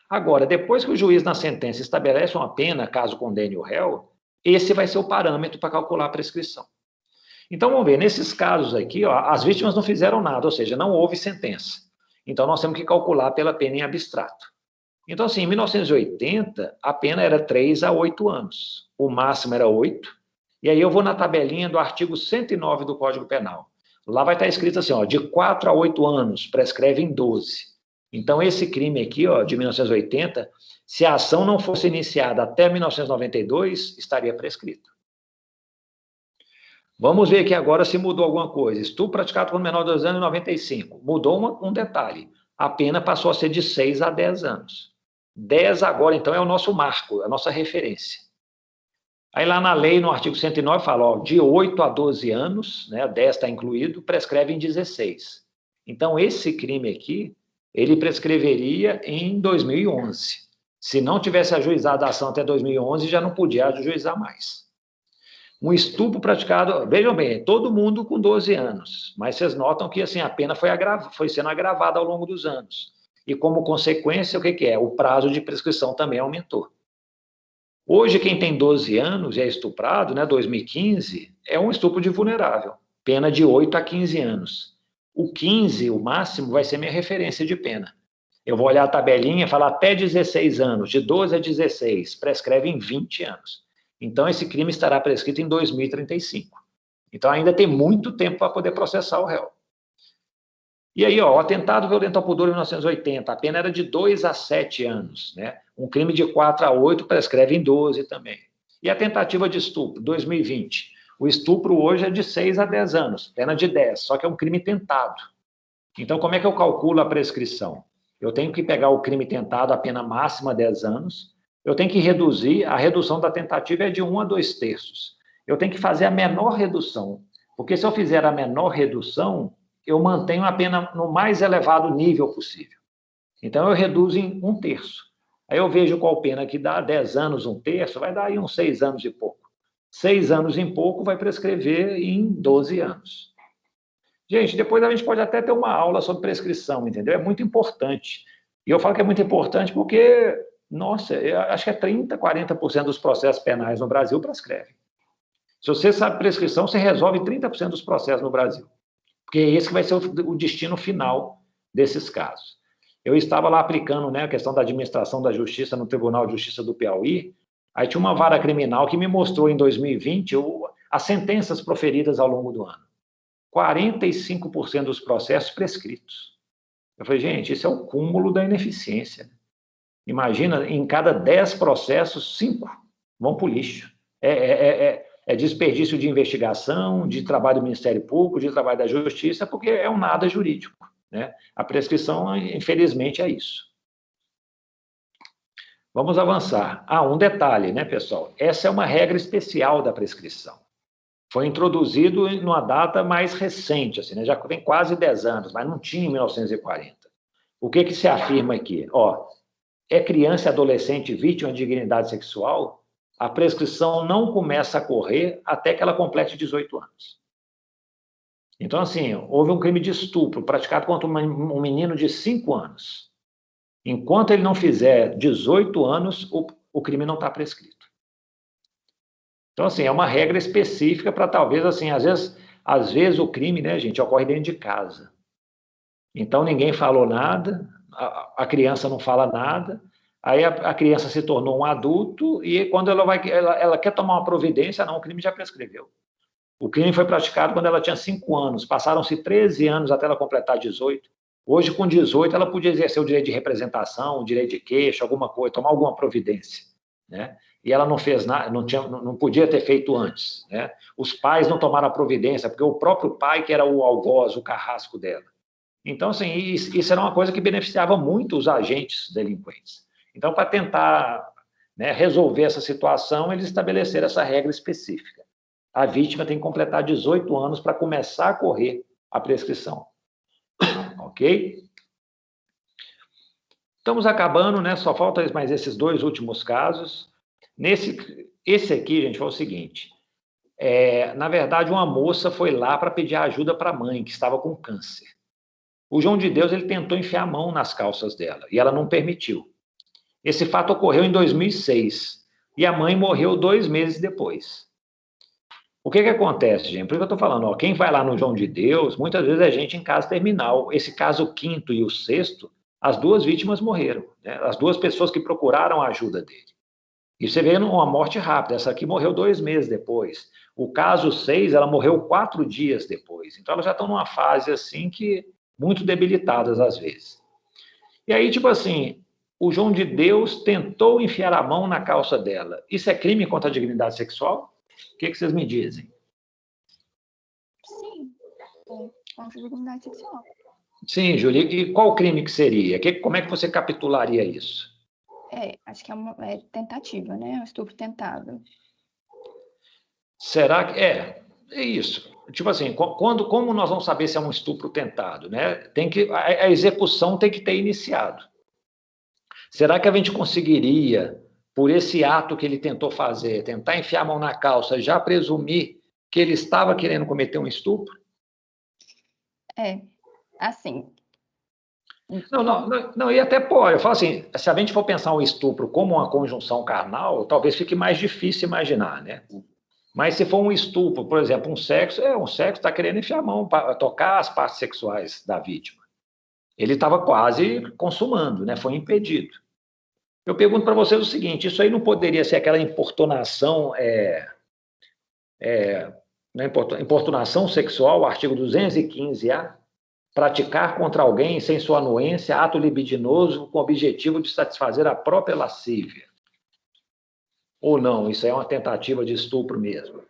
Agora, depois que o juiz na sentença estabelece uma pena, caso condene o réu, esse vai ser o parâmetro para calcular a prescrição. Então, vamos ver, nesses casos aqui, as vítimas não fizeram nada, ou seja, não houve sentença. Então, nós temos que calcular pela pena em abstrato. Então, assim, em 1980, a pena era 3 a 8 anos. O máximo era 8. E aí eu vou na tabelinha do artigo 109 do Código Penal. Lá vai estar escrito assim, de 4 a 8 anos, prescreve em 12. Então, esse crime aqui, de 1980, se a ação não fosse iniciada até 1992, estaria prescrito. Vamos ver aqui agora se mudou alguma coisa. Estupro praticado por menor de 12 anos em 95. Mudou um detalhe. A pena passou a ser de 6 a 10 anos. 10 agora, então, é o nosso marco, a nossa referência. Aí lá na lei, no artigo 109, fala, de 8 a 12 anos, né, 10 está incluído, prescreve em 16. Então, esse crime aqui, ele prescreveria em 2011. Se não tivesse ajuizado a ação até 2011, já não podia ajuizar mais. Um estupro praticado, vejam bem, todo mundo com 12 anos, mas vocês notam que assim, a pena foi sendo agravada ao longo dos anos. E como consequência, o que é? O prazo de prescrição também aumentou. Hoje, quem tem 12 anos e é estuprado, 2015, é um estupro de vulnerável, pena de 8 a 15 anos. O 15, o máximo, vai ser minha referência de pena. Eu vou olhar a tabelinha e falar até 16 anos, de 12 a 16, prescreve em 20 anos. Então, esse crime estará prescrito em 2035. Então, ainda tem muito tempo para poder processar o réu. E aí, o atentado violento ao pudor em 1980, a pena era de 2 a 7 anos, né? Um crime de 4 a 8 prescreve em 12 também. E a tentativa de estupro, 2020. O estupro hoje é de 6 a 10 anos, pena de 10, só que é um crime tentado. Então, como é que eu calculo a prescrição? Eu tenho que pegar o crime tentado, a pena máxima 10 anos, eu tenho que reduzir, a redução da tentativa é de 1 a 2 terços. Eu tenho que fazer a menor redução, porque se eu fizer a menor redução, eu mantenho a pena no mais elevado nível possível. Então, eu reduzo em 1 terço. Aí eu vejo qual pena que dá 10 anos, 1 terço, vai dar aí uns 6 anos e pouco. 6 anos em pouco vai prescrever em 12 anos. Gente, depois a gente pode até ter uma aula sobre prescrição, entendeu? É muito importante. E eu falo que é muito importante porque, nossa, eu acho que é 30%, 40% dos processos penais no Brasil prescrevem. Se você sabe prescrição, você resolve 30% dos processos no Brasil. Porque esse que vai ser o destino final desses casos. Eu estava lá aplicando, né, a questão da administração da justiça no Tribunal de Justiça do Piauí, aí tinha uma vara criminal que me mostrou em 2020 as sentenças proferidas ao longo do ano. 45% dos processos prescritos. Eu falei, gente, isso é o cúmulo da ineficiência. Imagina, em cada 10 processos, 5 vão para o lixo. É desperdício de investigação, de trabalho do Ministério Público, de trabalho da Justiça, porque é um nada jurídico, né? A prescrição, infelizmente, é isso. Vamos avançar. Um detalhe, né, pessoal? Essa é uma regra especial da prescrição. Foi introduzido numa data mais recente, assim, né? Já tem quase 10 anos, mas não tinha em 1940. O que se afirma aqui? É criança e adolescente vítima de dignidade sexual, a prescrição não começa a correr até que ela complete 18 anos. Então, assim, houve um crime de estupro praticado contra um menino de 5 anos. Enquanto ele não fizer 18 anos, o crime não está prescrito. Então, assim, é uma regra específica para talvez, assim, às vezes o crime, né, gente, ocorre dentro de casa. Então, ninguém falou nada, a criança não fala nada, aí a criança se tornou um adulto e quando ela quer tomar uma providência, não, o crime já prescreveu. O crime foi praticado quando ela tinha 5 anos, passaram-se 13 anos até ela completar 18. Hoje, com 18, ela podia exercer o direito de representação, o direito de queixa, alguma coisa, tomar alguma providência, né? E ela não fez nada, não podia ter feito antes, né? Os pais não tomaram a providência, porque o próprio pai que era o algoz, o carrasco dela. Então, assim, isso era uma coisa que beneficiava muito os agentes delinquentes. Então, para tentar, né, resolver essa situação, eles estabeleceram essa regra específica. A vítima tem que completar 18 anos para começar a correr a prescrição. Ok? Estamos acabando, né? Só faltam mais esses 2 últimos casos. Esse aqui, gente, foi o seguinte. Na verdade, uma moça foi lá para pedir ajuda para a mãe, que estava com câncer. O João de Deus, ele tentou enfiar a mão nas calças dela, e ela não permitiu. Esse fato ocorreu em 2006, e a mãe morreu 2 meses depois. O que acontece, gente? Por isso que eu estou falando, quem vai lá no João de Deus, muitas vezes é gente em caso terminal. Esse caso, o 5º e o 6º, as 2 vítimas morreram, né? As 2 pessoas que procuraram a ajuda dele. E você vê uma morte rápida, essa aqui morreu 2 meses depois. O caso 6, ela morreu 4 dias depois. Então, elas já estão numa fase, assim, que muito debilitadas, às vezes. E aí, tipo assim, o João de Deus tentou enfiar a mão na calça dela. Isso é crime contra a dignidade sexual? O que vocês me dizem? Sim, contra a dignidade sexual. Sim, Júlia, e qual crime que seria? Como é que você capitularia isso? Acho que é tentativa, né? Um estupro tentado. Será que... É isso. Tipo assim, como nós vamos saber se é um estupro tentado, né? A execução tem que ter iniciado. Será que a gente conseguiria, por esse ato que ele tentou fazer, tentar enfiar a mão na calça, já presumir que ele estava querendo cometer um estupro? Assim... Não, e até pode. Eu falo assim, se a gente for pensar o estupro como uma conjunção carnal, talvez fique mais difícil imaginar, né? Mas se for um estupro, por exemplo, um sexo está querendo enfiar a mão para tocar as partes sexuais da vítima. Ele estava quase consumando, né? Foi impedido. Eu pergunto para vocês o seguinte, isso aí não poderia ser aquela importunação, importunação sexual, artigo 215-A? Praticar contra alguém sem sua anuência, ato libidinoso com o objetivo de satisfazer a própria lascívia. Ou não, isso é uma tentativa de estupro mesmo?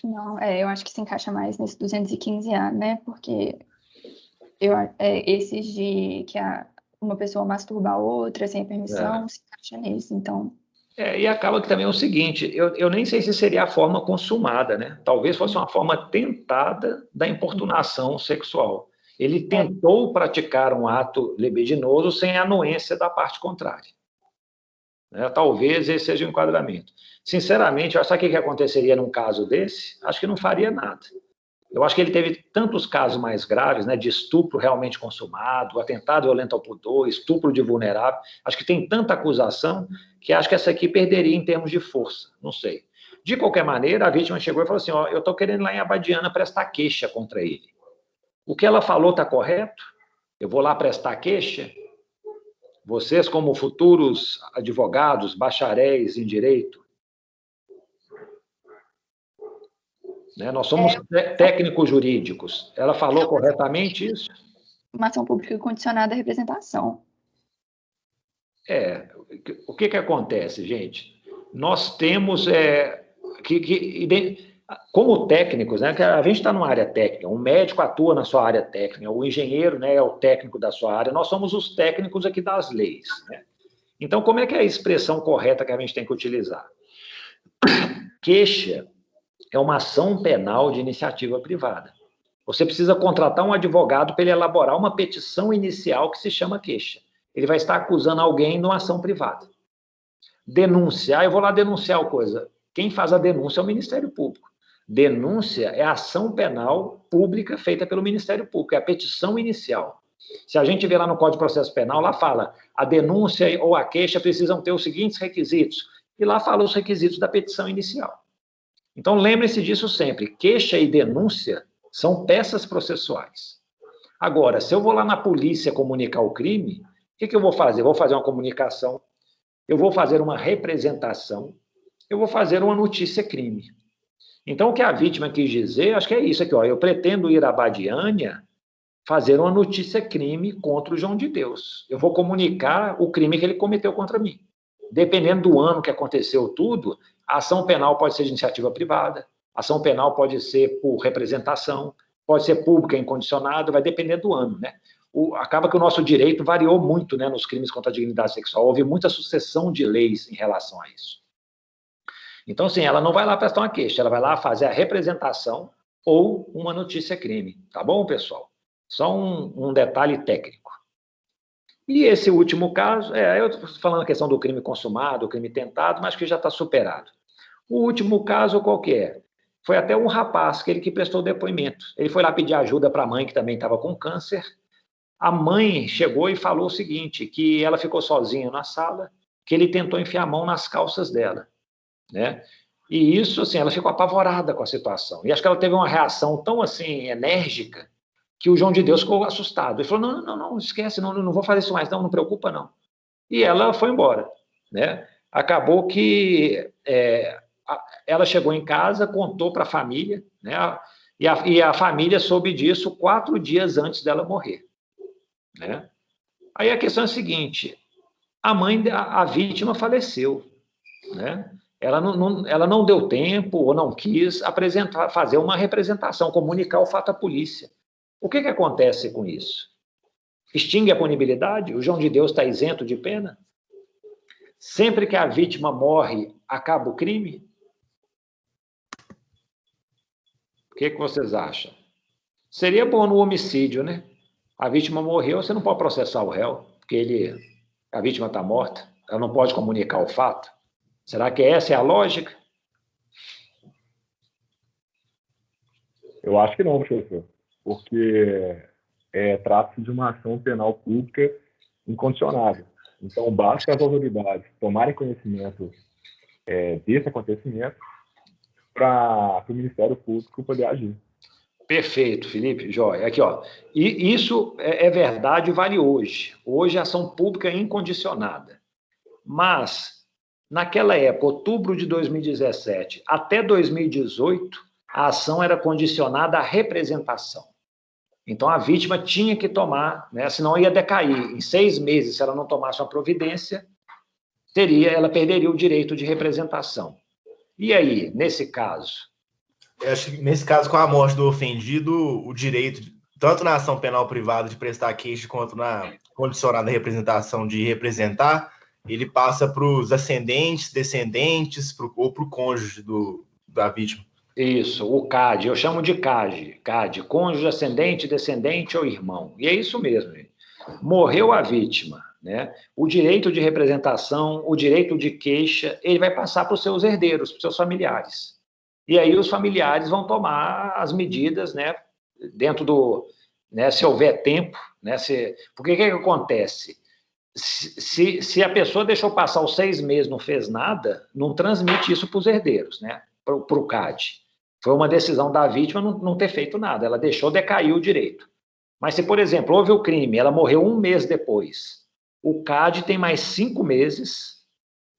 Não, eu acho que se encaixa mais nesse 215-A, né? Porque esses de que uma pessoa masturba a outra sem permissão se encaixa nisso, então... E acaba que também é o seguinte, eu nem sei se seria a forma consumada, né? Talvez fosse uma forma tentada da importunação sexual. Ele tentou praticar um ato libidinoso sem a anuência da parte contrária. Né? Talvez esse seja o enquadramento. Sinceramente, sabe o que aconteceria num caso desse? Acho que não faria nada. Eu acho que ele teve tantos casos mais graves, né, de estupro realmente consumado, atentado violento ao pudor, estupro de vulnerável. Acho que tem tanta acusação que acho que essa aqui perderia em termos de força, não sei. De qualquer maneira, a vítima chegou e falou assim, eu estou querendo lá em Abadiana prestar queixa contra ele. O que ela falou está correto? Eu vou lá prestar queixa? Vocês, como futuros advogados, bacharéis em direito, né? Nós somos técnicos jurídicos. Ela falou corretamente isso? Uma ação pública condicionada à representação. O que acontece, gente? Nós temos como técnicos, né? A gente está numa área técnica, um médico atua na sua área técnica, o engenheiro, né, é o técnico da sua área, nós somos os técnicos aqui das leis, né? Então, como é que é a expressão correta que a gente tem que utilizar? Queixa é uma ação penal de iniciativa privada. Você precisa contratar um advogado para ele elaborar uma petição inicial que se chama queixa. Ele vai estar acusando alguém numa ação privada. Denúncia. Eu vou lá denunciar a coisa. Quem faz a denúncia é o Ministério Público. Denúncia é a ação penal pública feita pelo Ministério Público, é a petição inicial. Se a gente vê lá no Código de Processo Penal, lá fala, a denúncia ou a queixa precisam ter os seguintes requisitos. E lá fala os requisitos da petição inicial. Então, lembre-se disso sempre. Queixa e denúncia são peças processuais. Agora, se eu vou lá na polícia comunicar o crime, o que eu vou fazer? Eu vou fazer uma comunicação, eu vou fazer uma representação, eu vou fazer uma notícia-crime. Então, o que a vítima quis dizer, acho que é isso aqui, ó, eu pretendo ir a Badiânia fazer uma notícia-crime contra o João de Deus. Eu vou comunicar o crime que ele cometeu contra mim. Dependendo do ano que aconteceu tudo, a ação penal pode ser de iniciativa privada, a ação penal pode ser por representação, pode ser pública incondicionada, vai depender do ano, né? Acaba que o nosso direito variou muito, né, nos crimes contra a dignidade sexual, houve muita sucessão de leis em relação a isso. Então, assim, ela não vai lá prestar uma queixa, ela vai lá fazer a representação ou uma notícia-crime, tá bom, pessoal? Só um detalhe técnico. E esse último caso, eu estou falando a questão do crime consumado, do crime tentado, mas que já está superado. O último caso, qual que é? Foi até um rapaz, aquele que prestou depoimento. Ele foi lá pedir ajuda para a mãe, que também estava com câncer. A mãe chegou e falou o seguinte, que ela ficou sozinha na sala, que ele tentou enfiar a mão nas calças dela, né? E isso, assim, ela ficou apavorada com a situação. E acho que ela teve uma reação tão, assim, enérgica, que o João de Deus ficou assustado. Ele falou, não, esquece, não vou fazer isso mais, não preocupa, não. E ela foi embora, né? Acabou que ela chegou em casa, contou para a família, né? E a família soube disso 4 dias antes dela morrer, né? Aí a questão é a seguinte, a vítima faleceu, né? Ela não deu tempo ou não quis fazer uma representação, comunicar o fato à polícia. O que acontece com isso? Extingue a punibilidade? O João de Deus está isento de pena? Sempre que a vítima morre, acaba o crime? O que vocês acham? Seria bom no homicídio, né? A vítima morreu, você não pode processar o réu, porque a vítima está morta, ela não pode comunicar o fato. Será que essa é a lógica? Eu acho que não, professor. Porque trata-se de uma ação penal pública incondicionável. Então, basta as autoridades tomarem conhecimento desse acontecimento para o Ministério Público poder agir. Perfeito, Felipe, joia. Aqui, ó. E isso é verdade e vale hoje. Hoje, a ação pública é incondicionada. Mas, naquela época, outubro de 2017 até 2018, a ação era condicionada à representação. Então, a vítima tinha que tomar, né, senão ia decair. Em 6 meses, se ela não tomasse uma providência, ela perderia o direito de representação. E aí, nesse caso? Eu acho que, nesse caso, com a morte do ofendido, o direito, tanto na ação penal privada de prestar queixa, quanto na condicionada representação de representar, ele passa para os ascendentes, descendentes, ou para o cônjuge da vítima. Isso, o CAD, eu chamo de CAD, cônjuge, ascendente, descendente ou irmão. E é isso mesmo, gente. Morreu a vítima, né? O direito de representação, o direito de queixa, ele vai passar para os seus herdeiros, para os seus familiares. E aí os familiares vão tomar as medidas, né? Dentro do, né? Se houver tempo, né? Porque o que acontece? Se a pessoa deixou passar os 6 meses, não fez nada, não transmite isso para os herdeiros, né? Para o CAD. Foi uma decisão da vítima não ter feito nada, ela deixou decair o direito. Mas se, por exemplo, houve o crime, ela morreu 1 mês depois, o CAD tem mais 5 meses,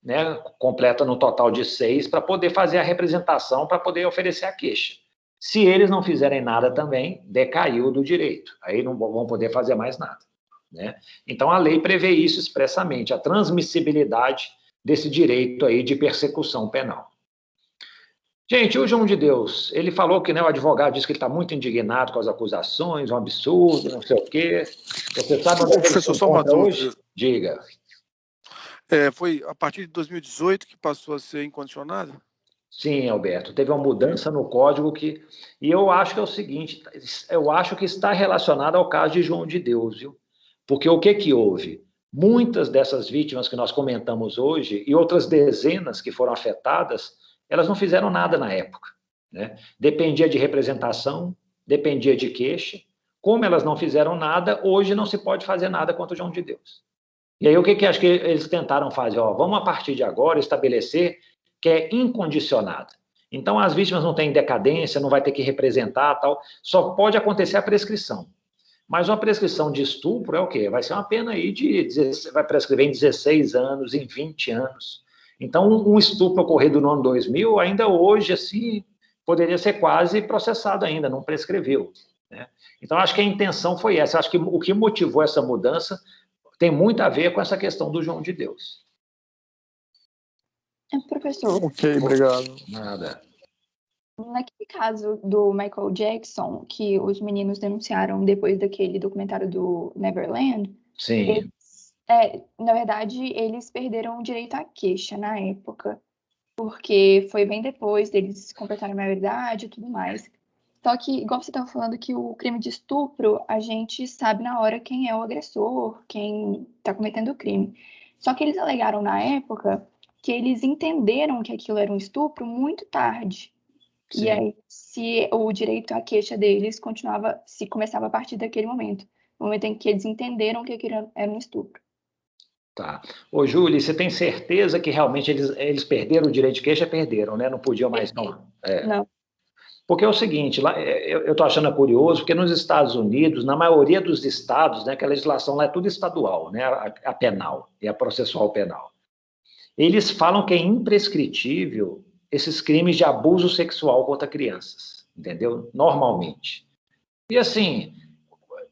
né, completa no total de 6, para poder fazer a representação, para poder oferecer a queixa. Se eles não fizerem nada também, decaiu do direito. Aí não vão poder fazer mais nada, né? Então, a lei prevê isso expressamente, a transmissibilidade desse direito aí de persecução penal. Gente, o João de Deus, ele falou que, né, o advogado disse que ele está muito indignado com as acusações, um absurdo, não sei o quê. Você sabe onde professor, só uma dúvida. hoje? Diga. Foi a partir de 2018 que passou a ser incondicionada? Sim, Alberto, teve uma mudança no código que... E eu acho que é o seguinte, eu acho que está relacionado ao caso de João de Deus, viu? Porque o que houve? Muitas dessas vítimas que nós comentamos hoje e outras dezenas que foram afetadas, elas não fizeram nada na época, né? Dependia de representação, dependia de queixa. Como elas não fizeram nada, hoje não se pode fazer nada contra o João de Deus. E aí o que acho que eles tentaram fazer? Vamos a partir de agora estabelecer que é incondicionada. Então as vítimas não têm decadência, não vai ter que representar, tal. Só pode acontecer a prescrição. Mas uma prescrição de estupro é o quê? Vai ser uma pena aí vai prescrever em 16 anos, em 20 anos. Então, um estupro ocorrido no ano 2000, ainda hoje, assim, poderia ser quase processado ainda, não prescreveu, né? Então, acho que a intenção foi essa. Acho que o que motivou essa mudança tem muito a ver com essa questão do João de Deus. Professor. Ok, obrigado. Nada. Naquele caso do Michael Jackson, que os meninos denunciaram depois daquele documentário do Neverland, Sim. Na verdade, eles perderam o direito à queixa na época, porque foi bem depois deles completarem a maioridade e tudo mais. Só que, igual você estava falando que o crime de estupro, a gente sabe na hora quem é o agressor, quem está cometendo o crime. Só que eles alegaram na época que eles entenderam que aquilo era um estupro muito tarde. Sim. E aí, se o direito à queixa deles começava a partir daquele momento, no momento em que eles entenderam que aquilo era um estupro. Tá. Ô, Júlia, você tem certeza que realmente eles perderam o direito de queixa? Perderam, né? Não podiam mais, não. Não. Porque é o seguinte, lá, eu estou achando curioso, porque nos Estados Unidos, na maioria dos estados, né, que a legislação lá é tudo estadual, né, a penal e a processual penal. Eles falam que é imprescritível esses crimes de abuso sexual contra crianças, entendeu? Normalmente. E assim,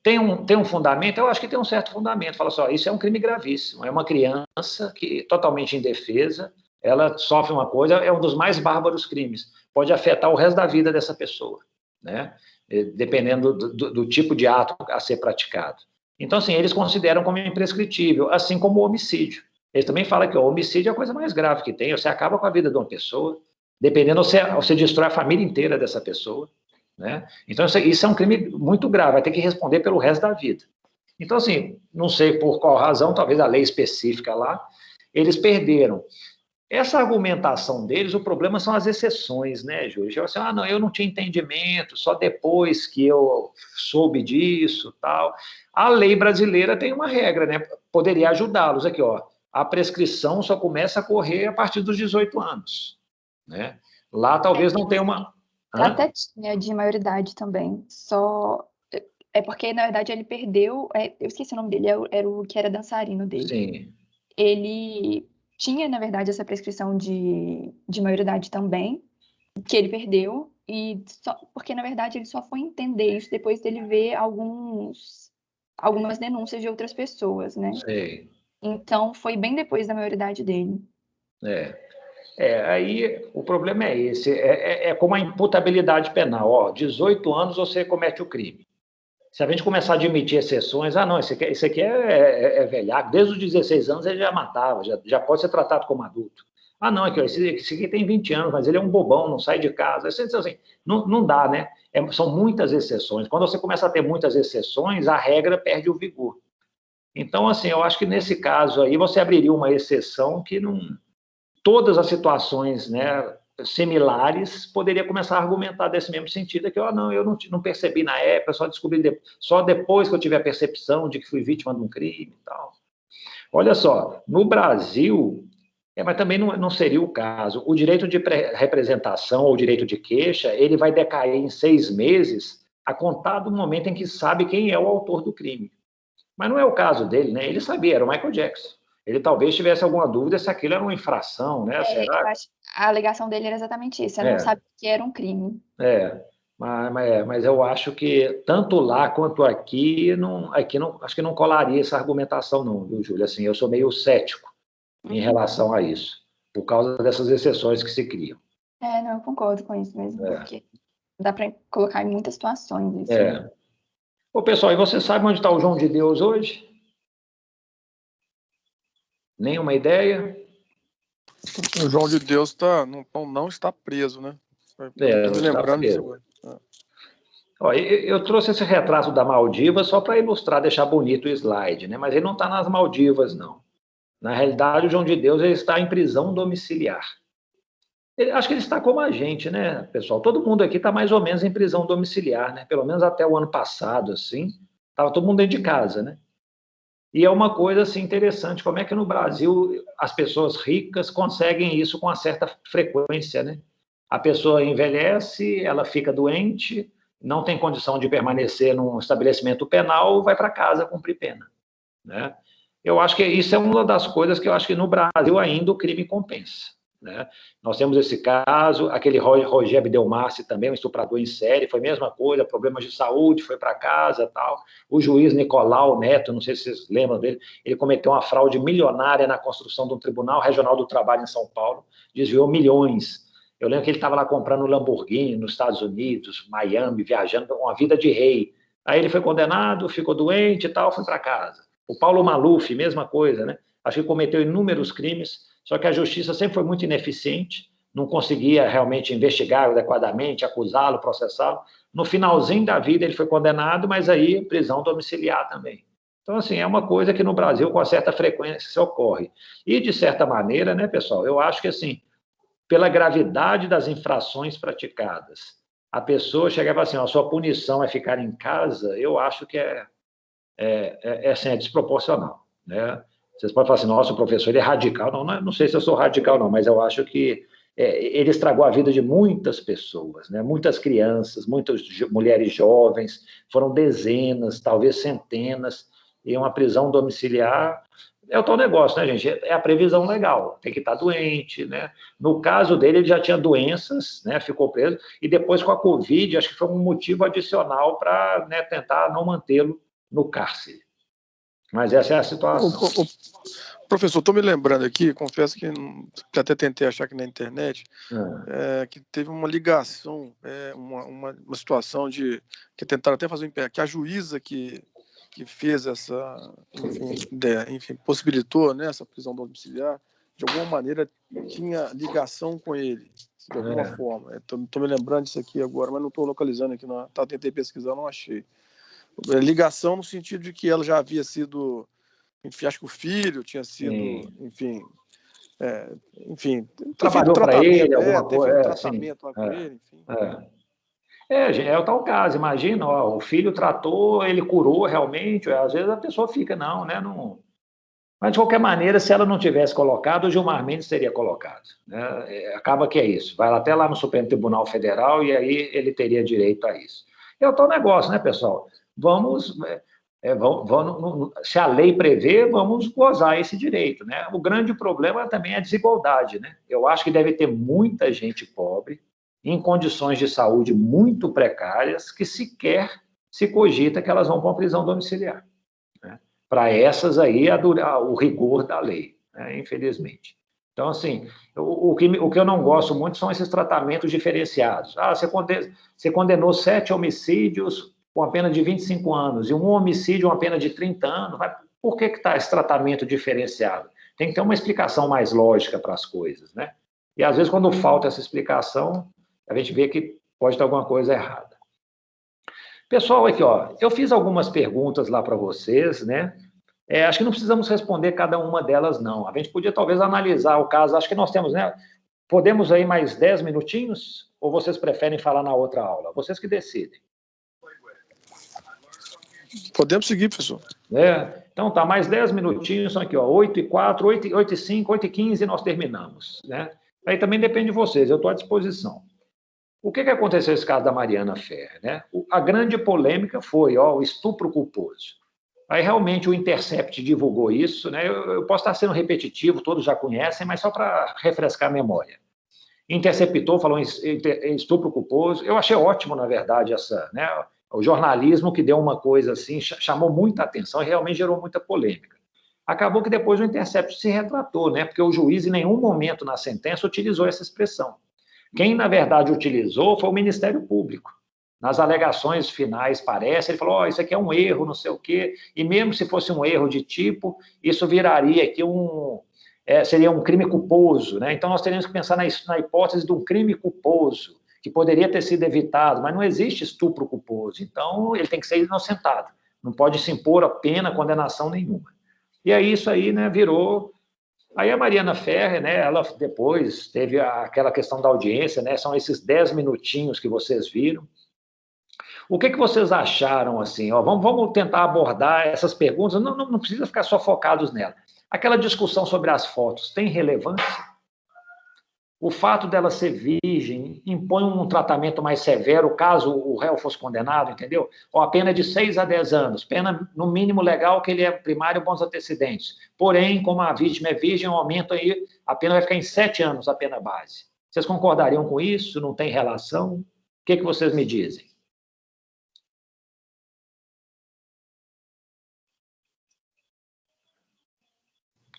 tem um fundamento? Eu acho que tem um certo fundamento. Fala só, isso é um crime gravíssimo. É uma criança que totalmente indefesa, ela sofre uma coisa, é um dos mais bárbaros crimes. Pode afetar o resto da vida dessa pessoa, né? Dependendo do tipo de ato a ser praticado. Então, assim, eles consideram como imprescritível, assim como o homicídio. Eles também falam que o homicídio é a coisa mais grave que tem. Você acaba com a vida de uma pessoa, dependendo, você destrói a família inteira dessa pessoa, né? Então, isso é um crime muito grave, vai ter que responder pelo resto da vida. Então, assim, não sei por qual razão, talvez a lei específica lá, eles perderam. Essa argumentação deles, o problema são as exceções, né, Júlio? Eu assim, não, eu não tinha entendimento, só depois que eu soube disso, tal. A lei brasileira tem uma regra, né? Poderia ajudá-los aqui, ó. A prescrição só começa a correr a partir dos 18 anos, né? Lá talvez não tenha uma... Até tinha de maioridade também, só... É porque, na verdade, ele perdeu... Eu esqueci o nome dele, era o que era dançarino dele. Sim. Ele tinha, na verdade, essa prescrição de maioridade também, que ele perdeu, porque, na verdade, ele só foi entender isso depois dele ver algumas denúncias de outras pessoas, né? Sei. Então, foi bem depois da maioridade dele. Aí o problema é esse, é como a imputabilidade penal, ó, 18 anos você comete o crime. Se a gente começar a admitir exceções, não, esse aqui é velhaco, desde os 16 anos ele já matava, já pode ser tratado como adulto. Não, aqui, ó, esse aqui tem 20 anos, mas ele é um bobão, não sai de casa. Assim, não dá, né? São muitas exceções. Quando você começa a ter muitas exceções, a regra perde o vigor. Então, assim, eu acho que nesse caso aí você abriria uma exceção que não... Todas as situações, né, similares, poderia começar a argumentar desse mesmo sentido, que eu não percebi na época, só descobri só depois que eu tive a percepção de que fui vítima de um crime e tal. Olha só, no Brasil, mas também não seria o caso, o direito de representação ou direito de queixa, ele vai decair em 6 meses a contar do momento em que sabe quem é o autor do crime. Mas não é o caso dele, né? Ele sabia, era o Michael Jackson. Ele talvez tivesse alguma dúvida se aquilo era uma infração, né? Será? Eu acho, a alegação dele era exatamente isso. Eu não sabia que era um crime. Mas eu acho que tanto lá quanto aqui acho que não colaria essa argumentação, não, viu, Júlia? Assim, eu sou meio cético em relação a isso, por causa dessas exceções que se criam. Não, eu concordo com isso mesmo, porque dá para colocar em muitas situações isso. Ô, pessoal, e você sabe onde está o João de Deus hoje? Nenhuma ideia? O João de Deus não está preso, né? Não está preso. Ó, eu trouxe esse retrato da Maldivas só para ilustrar, deixar bonito o slide, né? Mas ele não está nas Maldivas, não. Na realidade, o João de Deus ele está em prisão domiciliar. Acho que ele está como a gente, né, pessoal? Todo mundo aqui está mais ou menos em prisão domiciliar, né? Pelo menos até o ano passado, assim, estava todo mundo dentro de casa, né? E é uma coisa assim interessante, como é que no Brasil as pessoas ricas conseguem isso com uma certa frequência, né? A pessoa envelhece, ela fica doente, não tem condição de permanecer num estabelecimento penal, vai para casa cumprir pena, né? Eu acho que isso é uma das coisas que eu acho que no Brasil ainda o crime compensa, né? Nós temos esse caso, aquele Roger Abdelmaci também, um estuprador em série, foi a mesma coisa, problemas de saúde, foi para casa, tal. O juiz Nicolau Neto, não sei se vocês lembram dele, ele cometeu uma fraude milionária na construção de um tribunal regional do trabalho em São Paulo, desviou milhões. Eu lembro que ele estava lá comprando Lamborghini nos Estados Unidos, Miami, viajando, uma vida de rei. Aí ele foi condenado, ficou doente e tal, foi para casa. O Paulo Maluf, mesma coisa, né? Acho que cometeu inúmeros crimes, só que a justiça sempre foi muito ineficiente, não conseguia realmente investigar adequadamente, acusá-lo, processá-lo. No finalzinho da vida ele foi condenado, mas aí prisão domiciliar também. Então, assim, é uma coisa que no Brasil com certa frequência ocorre. E, de certa maneira, né, pessoal, eu acho que, assim, pela gravidade das infrações praticadas, a pessoa chega e fala assim, a sua punição é ficar em casa, eu acho que assim, é desproporcional, né? Vocês podem falar assim, nossa, o professor ele é radical. Não sei se eu sou radical, não, mas eu acho que ele estragou a vida de muitas pessoas, né? Muitas crianças, muitas mulheres jovens, foram dezenas, talvez centenas, e uma prisão domiciliar é o tal negócio, né, gente? É a previsão legal, tem que estar doente, né? No caso dele, ele já tinha doenças, né? Ficou preso, e depois com a Covid, acho que foi um motivo adicional para, né, tentar não mantê-lo no cárcere. Mas essa é a situação. Professor, estou me lembrando aqui, confesso que até tentei achar aqui na internet, que teve uma ligação, uma situação que tentaram até fazer que a juíza que fez essa, enfim, possibilitou, né, essa prisão domiciliar, de alguma maneira tinha ligação com ele, de alguma forma. Estou me lembrando disso aqui agora, mas não estou localizando aqui, tentei pesquisar, não achei. Ligação no sentido de que ela já havia sido, enfim, acho que o filho tinha sido, enfim, trabalhou para ele, alguma teve coisa, um tratamento lá com ele, enfim. É o tal caso, imagina, ó, o filho tratou, ele curou realmente, às vezes a pessoa fica, não. Mas, de qualquer maneira, se ela não tivesse colocado, o Gilmar Mendes teria colocado, né? Acaba que é isso, vai até lá no Supremo Tribunal Federal e aí ele teria direito a isso. É o tal negócio, né, pessoal? Se a lei prevê, vamos gozar esse direito, né? O grande problema também é a desigualdade, né? Eu acho que deve ter muita gente pobre, em condições de saúde muito precárias, que sequer se cogita que elas vão para uma prisão domiciliar, né? Para essas aí, o rigor da lei, né? Infelizmente. Então, assim, o que eu não gosto muito são esses tratamentos diferenciados. Você condenou 7 homicídios com a pena de 25 anos, e um homicídio, uma pena de 30 anos, mas por que está esse tratamento diferenciado? Tem que ter uma explicação mais lógica para as coisas, né? E, às vezes, quando falta essa explicação, a gente vê que pode ter alguma coisa errada. Pessoal, aqui, ó, eu fiz algumas perguntas lá para vocês, né? Acho que não precisamos responder cada uma delas, não. A gente podia, talvez, analisar o caso. Acho que nós temos, né? Podemos aí mais 10 minutinhos? Ou vocês preferem falar na outra aula? Vocês que decidem. Podemos seguir, professor. Então, tá, mais 10 minutinhos, são aqui, ó, 8h04, 8h05, 8h15 nós terminamos, né? Aí também depende de vocês, eu estou à disposição. O que aconteceu nesse caso da Mariana Ferrer, né? A grande polêmica foi, o estupro culposo. Aí, realmente, o Intercept divulgou isso, né? Eu posso estar sendo repetitivo, todos já conhecem, mas só para refrescar a memória. Interceptou, falou em estupro culposo. Eu achei ótimo, na verdade, né? O jornalismo que deu uma coisa assim, chamou muita atenção e realmente gerou muita polêmica. Acabou que depois o Intercept se retratou, né? Porque o juiz, em nenhum momento na sentença, utilizou essa expressão. Quem, na verdade, utilizou foi o Ministério Público. Nas alegações finais, parece, ele falou, isso aqui é um erro, não sei o quê, e mesmo se fosse um erro de tipo, isso viraria aqui seria um crime culposo, né? Então, nós teríamos que pensar na hipótese de um crime culposo, que poderia ter sido evitado, mas não existe estupro culposo, então ele tem que ser inocentado, não pode se impor a pena, condenação nenhuma. E aí, isso aí, né, virou... Aí a Mariana Ferrer, né, ela depois teve aquela questão da audiência, né, são esses 10 minutinhos que vocês viram. O que vocês acharam, assim, vamos tentar abordar essas perguntas, não precisa ficar só focados nela. Aquela discussão sobre as fotos tem relevância? O fato dela ser virgem impõe um tratamento mais severo caso o réu fosse condenado, entendeu? Ou a pena de 6 a 10 anos, pena no mínimo legal que ele é primário bons antecedentes. Porém, como a vítima é virgem, aumenta aí, a pena vai ficar em 7 anos, a pena base. Vocês concordariam com isso? Não tem relação? O que vocês me dizem?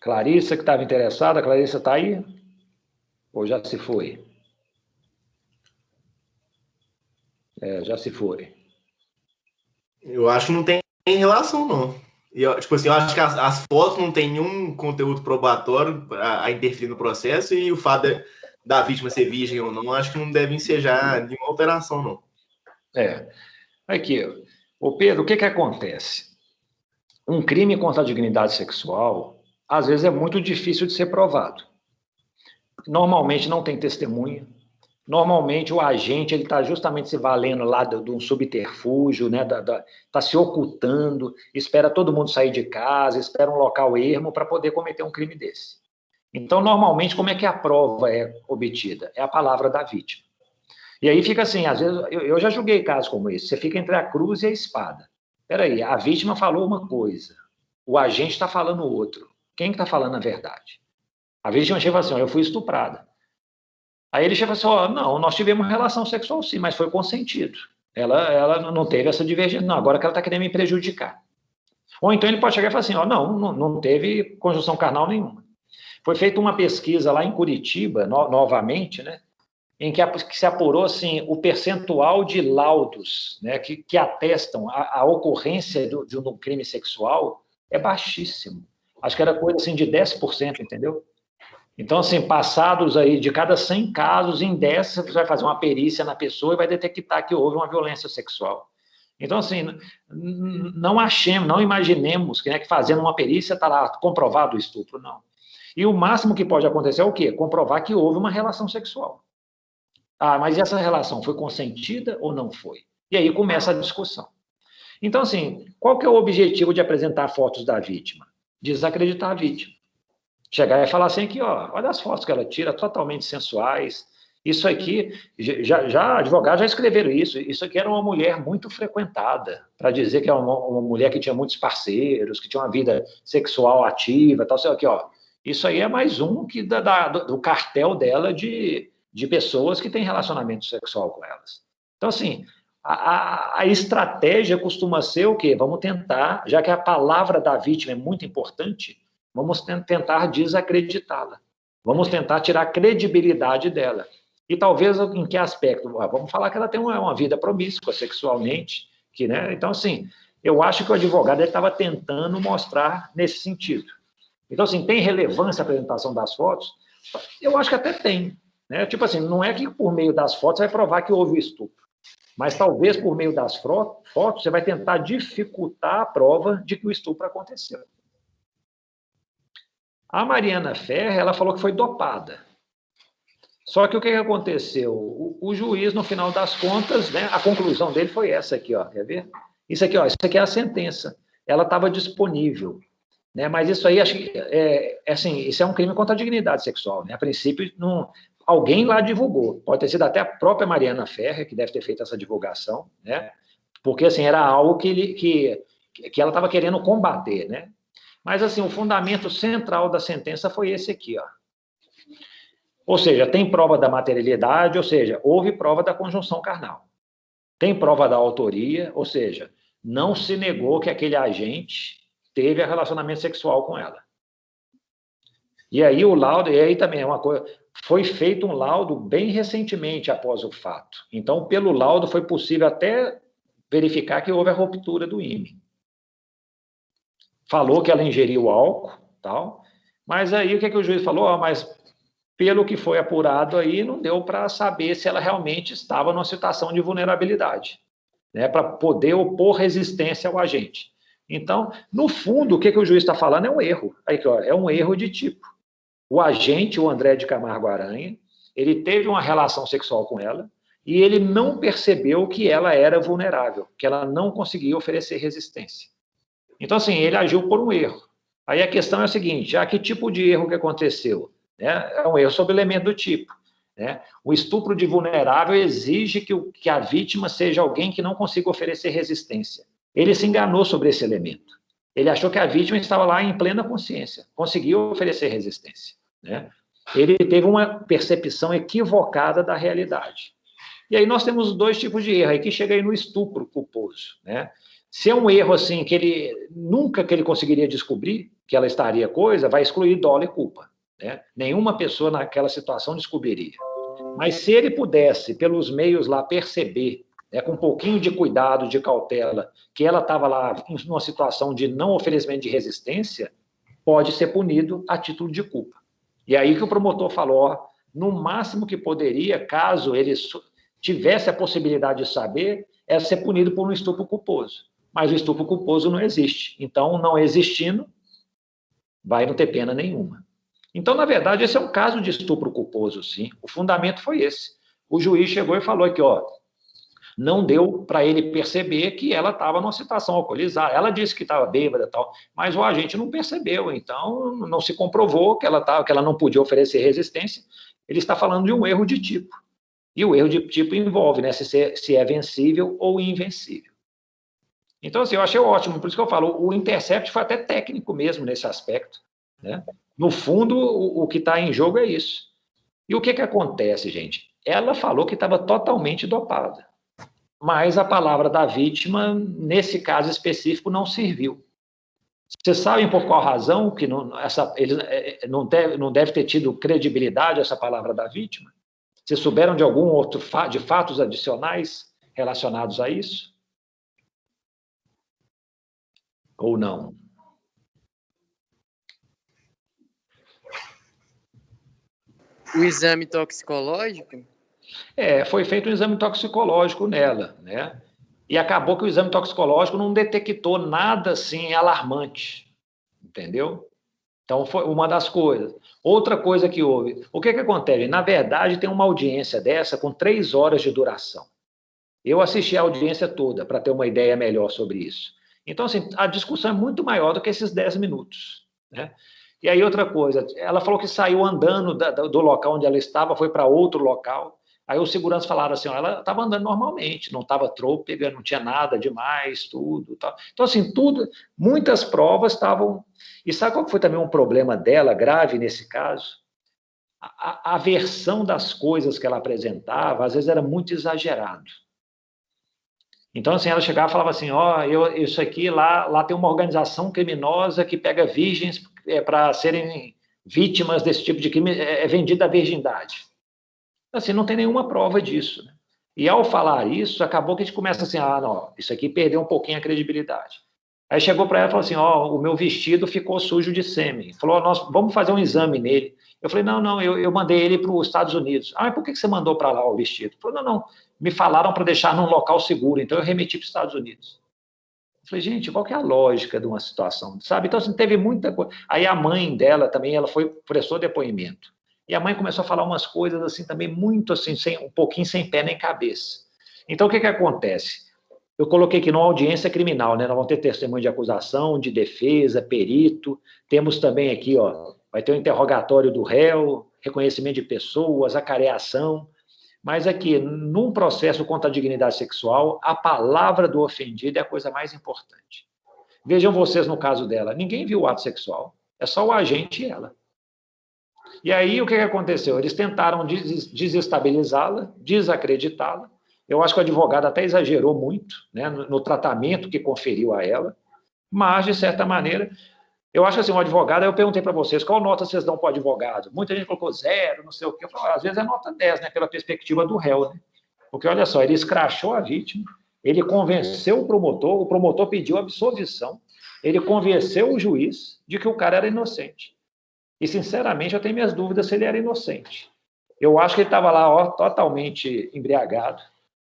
Clarissa, que estava interessada, Clarissa está aí? Ou já se foi? Já se foi. Eu acho que não tem relação, não. Eu acho que as fotos não tem nenhum conteúdo probatório a interferir no processo e o fato da vítima ser virgem ou não, acho que não deve ensejar nenhuma alteração, não. Aqui, Pedro, o que acontece? Um crime contra a dignidade sexual, às vezes, é muito difícil de ser provado. Normalmente não tem testemunha. Normalmente o agente está justamente se valendo lá de um subterfúgio, né, está se ocultando, espera todo mundo sair de casa, espera um local ermo para poder cometer um crime desse. Então, normalmente, como é que a prova é obtida? É a palavra da vítima. E aí fica assim, às vezes, eu já julguei casos como esse, você fica entre a cruz e a espada. Espera aí, a vítima falou uma coisa, o agente está falando outro. Quem está falando a verdade? A vítima chega assim, eu fui estuprada. Aí ele chega assim, não, nós tivemos relação sexual sim, mas foi consentido. Ela não teve essa divergência, não, agora que ela está querendo me prejudicar. Ou então ele pode chegar e falar assim, não teve conjunção carnal nenhuma. Foi feita uma pesquisa lá em Curitiba, novamente, né, em que se apurou assim, o percentual de laudos, né, que atestam a ocorrência de um crime sexual é baixíssimo. Acho que era coisa assim de 10%, entendeu? Então, assim, passados aí de cada 100 casos, em 10 você vai fazer uma perícia na pessoa e vai detectar que houve uma violência sexual. Então, assim, não imaginemos que fazendo uma perícia está lá comprovado o estupro, não. E o máximo que pode acontecer é o quê? Comprovar que houve uma relação sexual. Mas essa relação foi consentida ou não foi? E aí começa a discussão. Então, assim, qual que é o objetivo de apresentar fotos da vítima? Desacreditar a vítima. Chegar e falar assim, aqui, olha as fotos que ela tira, totalmente sensuais. Isso aqui, advogados já escreveram isso aqui era uma mulher muito frequentada, para dizer que é uma mulher que tinha muitos parceiros, que tinha uma vida sexual ativa, tal, aqui, isso aí é mais um que do cartel dela de pessoas que têm relacionamento sexual com elas. Então, assim, a estratégia costuma ser o quê? Vamos tentar, já que a palavra da vítima é muito importante, vamos tentar desacreditá-la. Vamos tentar tirar a credibilidade dela. E talvez em que aspecto? Vamos falar que ela tem uma vida promíscua sexualmente. Né? Então, assim, eu acho que o advogado estava tentando mostrar nesse sentido. Então, assim, tem relevância a apresentação das fotos? Eu acho que até tem. Né? Tipo assim, não é que por meio das fotos vai provar que houve o estupro. Mas talvez por meio das fotos você vai tentar dificultar a prova de que o estupro aconteceu. A Mariana Ferrer, ela falou que foi dopada. Só que o que aconteceu? O juiz, no final das contas, né, a conclusão dele foi essa aqui, quer ver? Isso aqui é a sentença. Ela estava disponível. Né, mas isso aí, acho que, assim, isso é um crime contra a dignidade sexual. Né? A princípio, alguém lá divulgou. Pode ter sido até a própria Mariana Ferrer, que deve ter feito essa divulgação, né? Porque, assim, era algo que ela estava querendo combater, né? Mas, assim, o fundamento central da sentença foi esse aqui, ó. Ou seja, tem prova da materialidade, ou seja, houve prova da conjunção carnal. Tem prova da autoria, ou seja, não se negou que aquele agente teve relacionamento sexual com ela. E aí o laudo, e aí também é uma coisa, foi feito um laudo bem recentemente após o fato. Então, pelo laudo, foi possível até verificar que houve a ruptura do ímã. Falou que ela ingeriu álcool, tal, mas aí o que o juiz falou? Mas pelo que foi apurado aí, não deu para saber se ela realmente estava numa situação de vulnerabilidade, né, para poder opor resistência ao agente. Então, no fundo, o que o juiz está falando é um erro. Aí, ó, é um erro de tipo. O agente, o André de Camargo Aranha, ele teve uma relação sexual com ela e ele não percebeu que ela era vulnerável, que ela não conseguia oferecer resistência. Então, assim, ele agiu por um erro. Aí a questão é a seguinte, que tipo de erro que aconteceu? É um erro sobre elemento do tipo. Né? O estupro de vulnerável exige que a vítima seja alguém que não consiga oferecer resistência. Ele se enganou sobre esse elemento. Ele achou que a vítima estava lá em plena consciência, conseguiu oferecer resistência. Né? Ele teve uma percepção equivocada da realidade. E aí nós temos dois tipos de erro, aí que chega aí no estupro culposo. Né? Se é um erro assim, que ele nunca que ele conseguiria descobrir que ela estaria coisa, vai excluir dolo e culpa. Né? Nenhuma pessoa naquela situação descobriria. Mas se ele pudesse, pelos meios lá, perceber, né, com um pouquinho de cuidado, de cautela, que ela estava lá em uma situação de não oferecimento de resistência, pode ser punido a título de culpa. E aí que o promotor falou, no máximo que poderia, caso ele tivesse a possibilidade de saber, é ser punido por um estupro culposo. Mas o estupro culposo não existe. Então, não existindo, vai não ter pena nenhuma. Então, na verdade, esse é um caso de estupro culposo, sim. O fundamento foi esse. O juiz chegou e falou que, não deu para ele perceber que ela estava numa situação alcoolizada. Ela disse que estava bêbada e tal, mas o agente não percebeu, então não se comprovou que ela não podia oferecer resistência. Ele está falando de um erro de tipo. E o erro de tipo envolve, né, se é vencível ou invencível. Então, assim, eu achei ótimo, por isso que eu falo, o intercept foi até técnico mesmo nesse aspecto. Né? No fundo, o que está em jogo é isso. E o que acontece, gente? Ela falou que estava totalmente dopada. Mas a palavra da vítima, nesse caso específico, não serviu. Vocês sabem por qual razão que não deve ter tido credibilidade essa palavra da vítima? Vocês souberam de algum outro de fatos adicionais relacionados a isso? Ou não? O exame toxicológico? Foi feito um exame toxicológico nela, né? E acabou que o exame toxicológico não detectou nada assim alarmante, entendeu? Então, foi uma das coisas. Outra coisa que houve, o que acontece? Na verdade, tem uma audiência dessa com 3 horas de duração. Eu assisti a audiência toda para ter uma ideia melhor sobre isso. Então, assim, a discussão é muito maior do que esses 10 minutos, né? E aí, outra coisa, ela falou que saiu andando do local onde ela estava, foi para outro local. Aí os seguranças falaram assim, ela estava andando normalmente, não estava trôpega, não tinha nada demais, tudo. Tal. Então, assim, muitas provas estavam... E sabe qual foi também um problema dela, grave nesse caso? A versão das coisas que ela apresentava, às vezes, era muito exagerado. Então, assim, ela chegava e falava assim, isso aqui, lá tem uma organização criminosa que pega virgens para serem vítimas desse tipo de crime, é vendida a virgindade. Assim, não tem nenhuma prova disso. Né? E ao falar isso, acabou que a gente começa assim, não, isso aqui perdeu um pouquinho a credibilidade. Aí chegou para ela e falou assim, o meu vestido ficou sujo de sêmen. Falou, nós vamos fazer um exame nele. Eu falei, não, eu mandei ele para os Estados Unidos. Mas por que você mandou para lá o vestido? Ele falou, não, me falaram para deixar num local seguro, então eu remeti para os Estados Unidos. Eu falei, gente, qual que é a lógica de uma situação, sabe? Então, assim, teve muita coisa. Aí a mãe dela também, ela prestou depoimento. E a mãe começou a falar umas coisas assim também muito assim, um pouquinho sem pé nem cabeça. Então, o que acontece? Eu coloquei aqui numa audiência criminal, né? Nós vamos ter testemunho de acusação, de defesa, perito. Temos também aqui, vai ter o interrogatório do réu, reconhecimento de pessoas, acareação. Mas aqui, num processo contra a dignidade sexual, a palavra do ofendido é a coisa mais importante. Vejam vocês no caso dela, ninguém viu o ato sexual, é só o agente e ela. E aí, o que aconteceu? Eles tentaram desestabilizá-la, desacreditá-la. Eu acho que o advogado até exagerou muito, né, no tratamento que conferiu a ela, mas, de certa maneira, eu acho que assim, um advogado, eu perguntei para vocês, qual nota vocês dão para o advogado? Muita gente colocou 0, não sei o quê. Eu falei, às vezes é nota 10, né, pela perspectiva do réu, né? Porque, olha só, ele escrachou a vítima, ele convenceu o promotor pediu absolvição, ele convenceu o juiz de que o cara era inocente. E, sinceramente, eu tenho minhas dúvidas se ele era inocente. Eu acho que ele estava lá, ó, totalmente embriagado.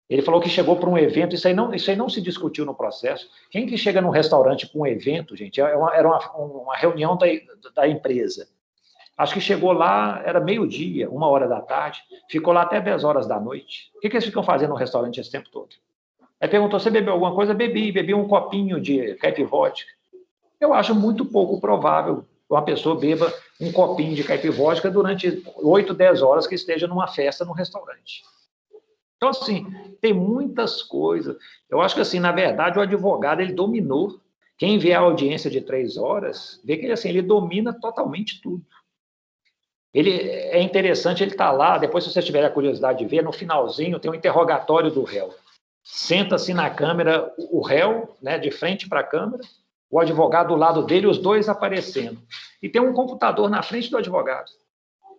Ele falou que chegou para um evento, isso aí não se discutiu no processo. Quem que chega num restaurante para um evento, gente? Era uma reunião da empresa. Acho que chegou lá, era meio-dia, 1h da tarde, ficou lá até 10 horas da noite. O que eles ficam fazendo no restaurante esse tempo todo? Aí perguntou, você bebeu alguma coisa? Bebi um copinho de caipivótica. Eu acho muito pouco provável uma pessoa beba um copinho de caipivótica durante 8, 10 horas que esteja numa festa num restaurante. Então, assim, tem muitas coisas. Eu acho que, assim, na verdade, o advogado, ele dominou. Quem vê a audiência de 3 horas, vê que ele domina totalmente tudo. É interessante, ele está lá, depois, se vocês tiverem a curiosidade de ver, no finalzinho tem um interrogatório do réu. Senta-se na câmera o réu, né, de frente para a câmera, o advogado do lado dele, os dois aparecendo. E tem um computador na frente do advogado.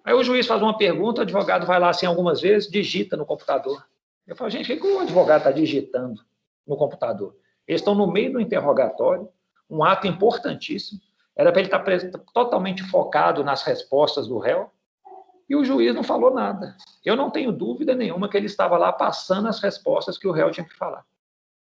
Aí o juiz faz uma pergunta, o advogado vai lá assim algumas vezes, digita no computador. Eu falo, gente, o que o advogado está digitando no computador? Eles estão no meio do interrogatório, um ato importantíssimo, era para ele estar totalmente focado nas respostas do réu, e o juiz não falou nada. Eu não tenho dúvida nenhuma que ele estava lá passando as respostas que o réu tinha que falar.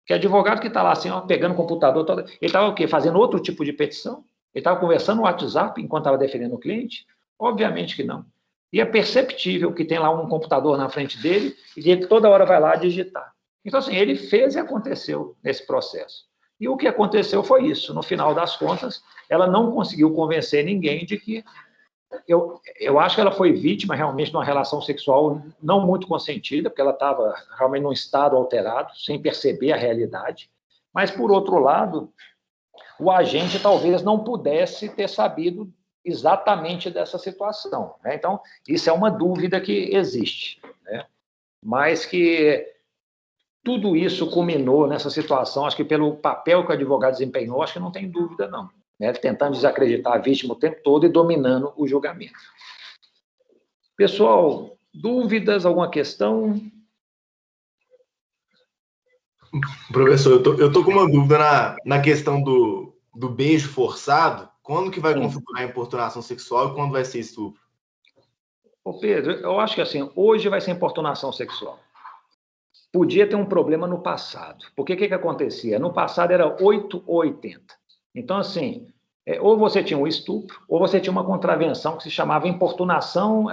Porque advogado que está lá assim, ó, pegando o computador, ele estava o quê? Fazendo outro tipo de petição? Ele estava conversando no WhatsApp enquanto estava defendendo o cliente? Obviamente que não. E é perceptível que tem lá um computador na frente dele e ele toda hora vai lá digitar. Então, assim, ele fez e aconteceu nesse processo. E o que aconteceu foi isso. No final das contas, ela não conseguiu convencer ninguém de que... Eu acho que ela foi vítima realmente de uma relação sexual não muito consentida, porque ela estava realmente num estado alterado, sem perceber a realidade. Mas, por outro lado, o agente talvez não pudesse ter sabido exatamente dessa situação, né? Então, isso é uma dúvida que existe, né? Mas que tudo isso culminou nessa situação, acho que pelo papel que o advogado desempenhou, acho que não tem dúvida, não, né? Tentando desacreditar a vítima o tempo todo e dominando o julgamento. Pessoal, dúvidas, alguma questão? Professor, eu tô com uma dúvida na questão do beijo forçado. Quando que vai configurar a importunação sexual e quando vai ser estupro? Ô Pedro, eu acho que assim, hoje vai ser importunação sexual. Podia ter um problema no passado. Porque o que acontecia? No passado era 8 ou 80. Então, assim, ou você tinha um estupro, ou você tinha uma contravenção que se chamava importunação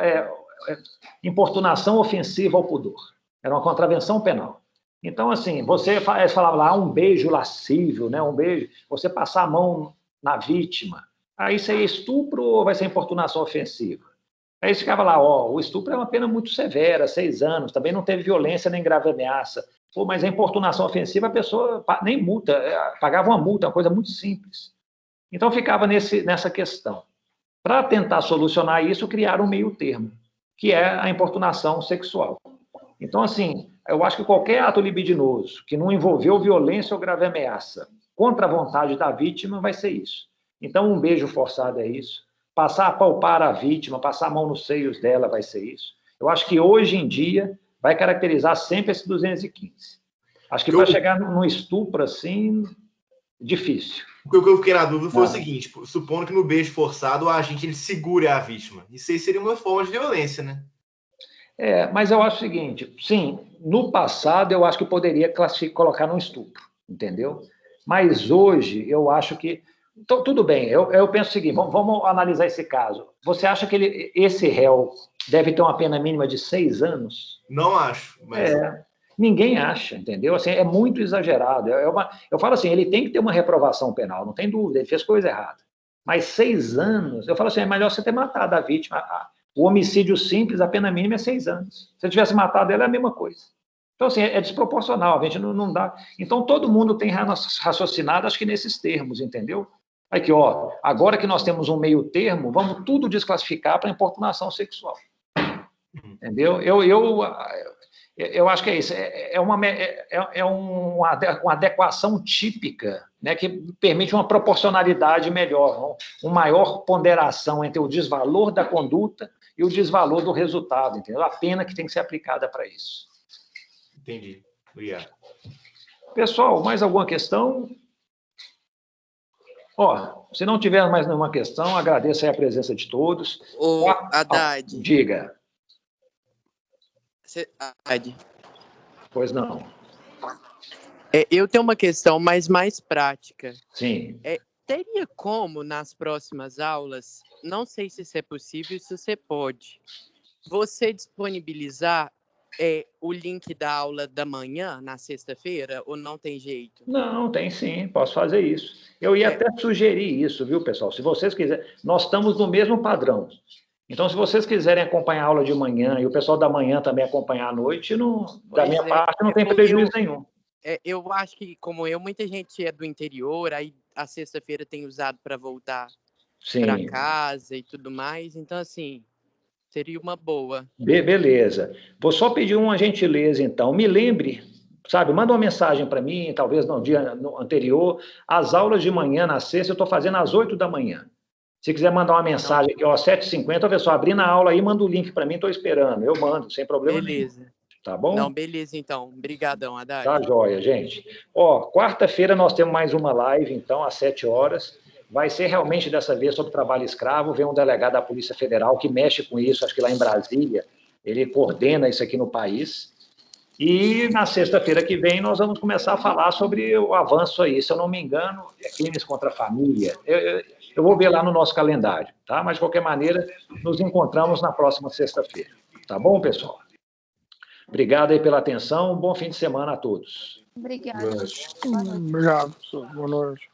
ofensiva ao pudor. Era uma contravenção penal. Então, assim, você falava lá, um beijo lascívio, né? Um beijo, você passar a mão na vítima. Aí isso é estupro ou vai ser importunação ofensiva? Aí ficava lá, ó, o estupro é uma pena muito severa, 6 anos, também não teve violência nem grave ameaça. Pô, mas a importunação ofensiva, a pessoa nem multa, pagava uma multa, uma coisa muito simples. Então ficava nessa questão. Para tentar solucionar isso, criaram um meio termo, que é a importunação sexual. Então, assim, eu acho que qualquer ato libidinoso que não envolveu violência ou grave ameaça contra a vontade da vítima vai ser isso. Então, um beijo forçado é isso. Passar a palpar a vítima, passar a mão nos seios dela vai ser isso. Eu acho que hoje em dia vai caracterizar sempre esse 215. Acho que para chegar num estupro assim, difícil. O que eu fiquei na dúvida foi o seguinte, supondo que no beijo forçado o agente ele segure a vítima. Isso aí seria uma forma de violência, né? Mas eu acho o seguinte, sim, no passado eu acho que poderia colocar num estupro, entendeu? Mas hoje eu acho que... Então, tudo bem, eu penso o seguinte, vamos analisar esse caso. Você acha que esse réu deve ter uma pena mínima de 6 anos? Não acho. Mas... ninguém acha, entendeu? Assim, é muito exagerado. Eu falo assim, ele tem que ter uma reprovação penal, não tem dúvida, ele fez coisa errada. Mas 6 anos, eu falo assim, é melhor você ter matado a vítima. O homicídio simples, a pena mínima é 6 anos. Se eu tivesse matado ela, é a mesma coisa. Então, assim, é desproporcional, a gente não dá. Então, todo mundo tem raciocinado, acho que nesses termos, entendeu? Aqui, ó, agora que nós temos um meio termo, vamos tudo desclassificar para importunação sexual. Entendeu? Eu acho que é isso. É uma adequação típica, né, que permite uma proporcionalidade melhor, uma maior ponderação entre o desvalor da conduta e o desvalor do resultado, entendeu? A pena que tem que ser aplicada para isso. Entendi. Obrigado. Pessoal, mais alguma questão? Ó, se não tiver mais nenhuma questão, agradeço aí a presença de todos. Ô, Haddad. Diga. Haddad. Pois não. Eu tenho uma questão mais prática. Sim. Teria como, nas próximas aulas, não sei se isso é possível, se você pode, você disponibilizar o link da aula da manhã, na sexta-feira, ou não tem jeito? Não, tem sim, posso fazer isso. Eu ia até sugerir isso, viu, pessoal? Se vocês quiserem, nós estamos no mesmo padrão. Então, se vocês quiserem acompanhar a aula de manhã e o pessoal da manhã também acompanhar à noite, da minha parte não tem prejuízo nenhum. Eu acho que, como muita gente é do interior, aí a sexta-feira tem usado para voltar para casa e tudo mais, então, assim, seria uma boa. Beleza. Vou só pedir uma gentileza, então. Me lembre, sabe, manda uma mensagem para mim, talvez no dia anterior. As aulas de manhã, na sexta, eu estou fazendo às 8 da manhã. Se quiser mandar uma mensagem aqui, ó, 7h50, pessoal, abrindo a aula aí, manda o link para mim, estou esperando. Eu mando, sem problema nenhum. Tá bom? Não, beleza, então. Obrigadão, Haddad. Tá joia, gente. Ó, quarta-feira nós temos mais uma live, então, às 7 horas. Vai ser realmente dessa vez sobre trabalho escravo. Vem um delegado da Polícia Federal que mexe com isso, acho que lá em Brasília. Ele coordena isso aqui no país. E na sexta-feira que vem nós vamos começar a falar sobre o avanço aí. Se eu não me engano, é crimes contra a família. Eu vou ver lá no nosso calendário, tá? Mas, de qualquer maneira, nos encontramos na próxima sexta-feira. Tá bom, pessoal? Obrigado aí pela atenção. Um bom fim de semana a todos. Obrigada. Obrigado, professor. Boa noite.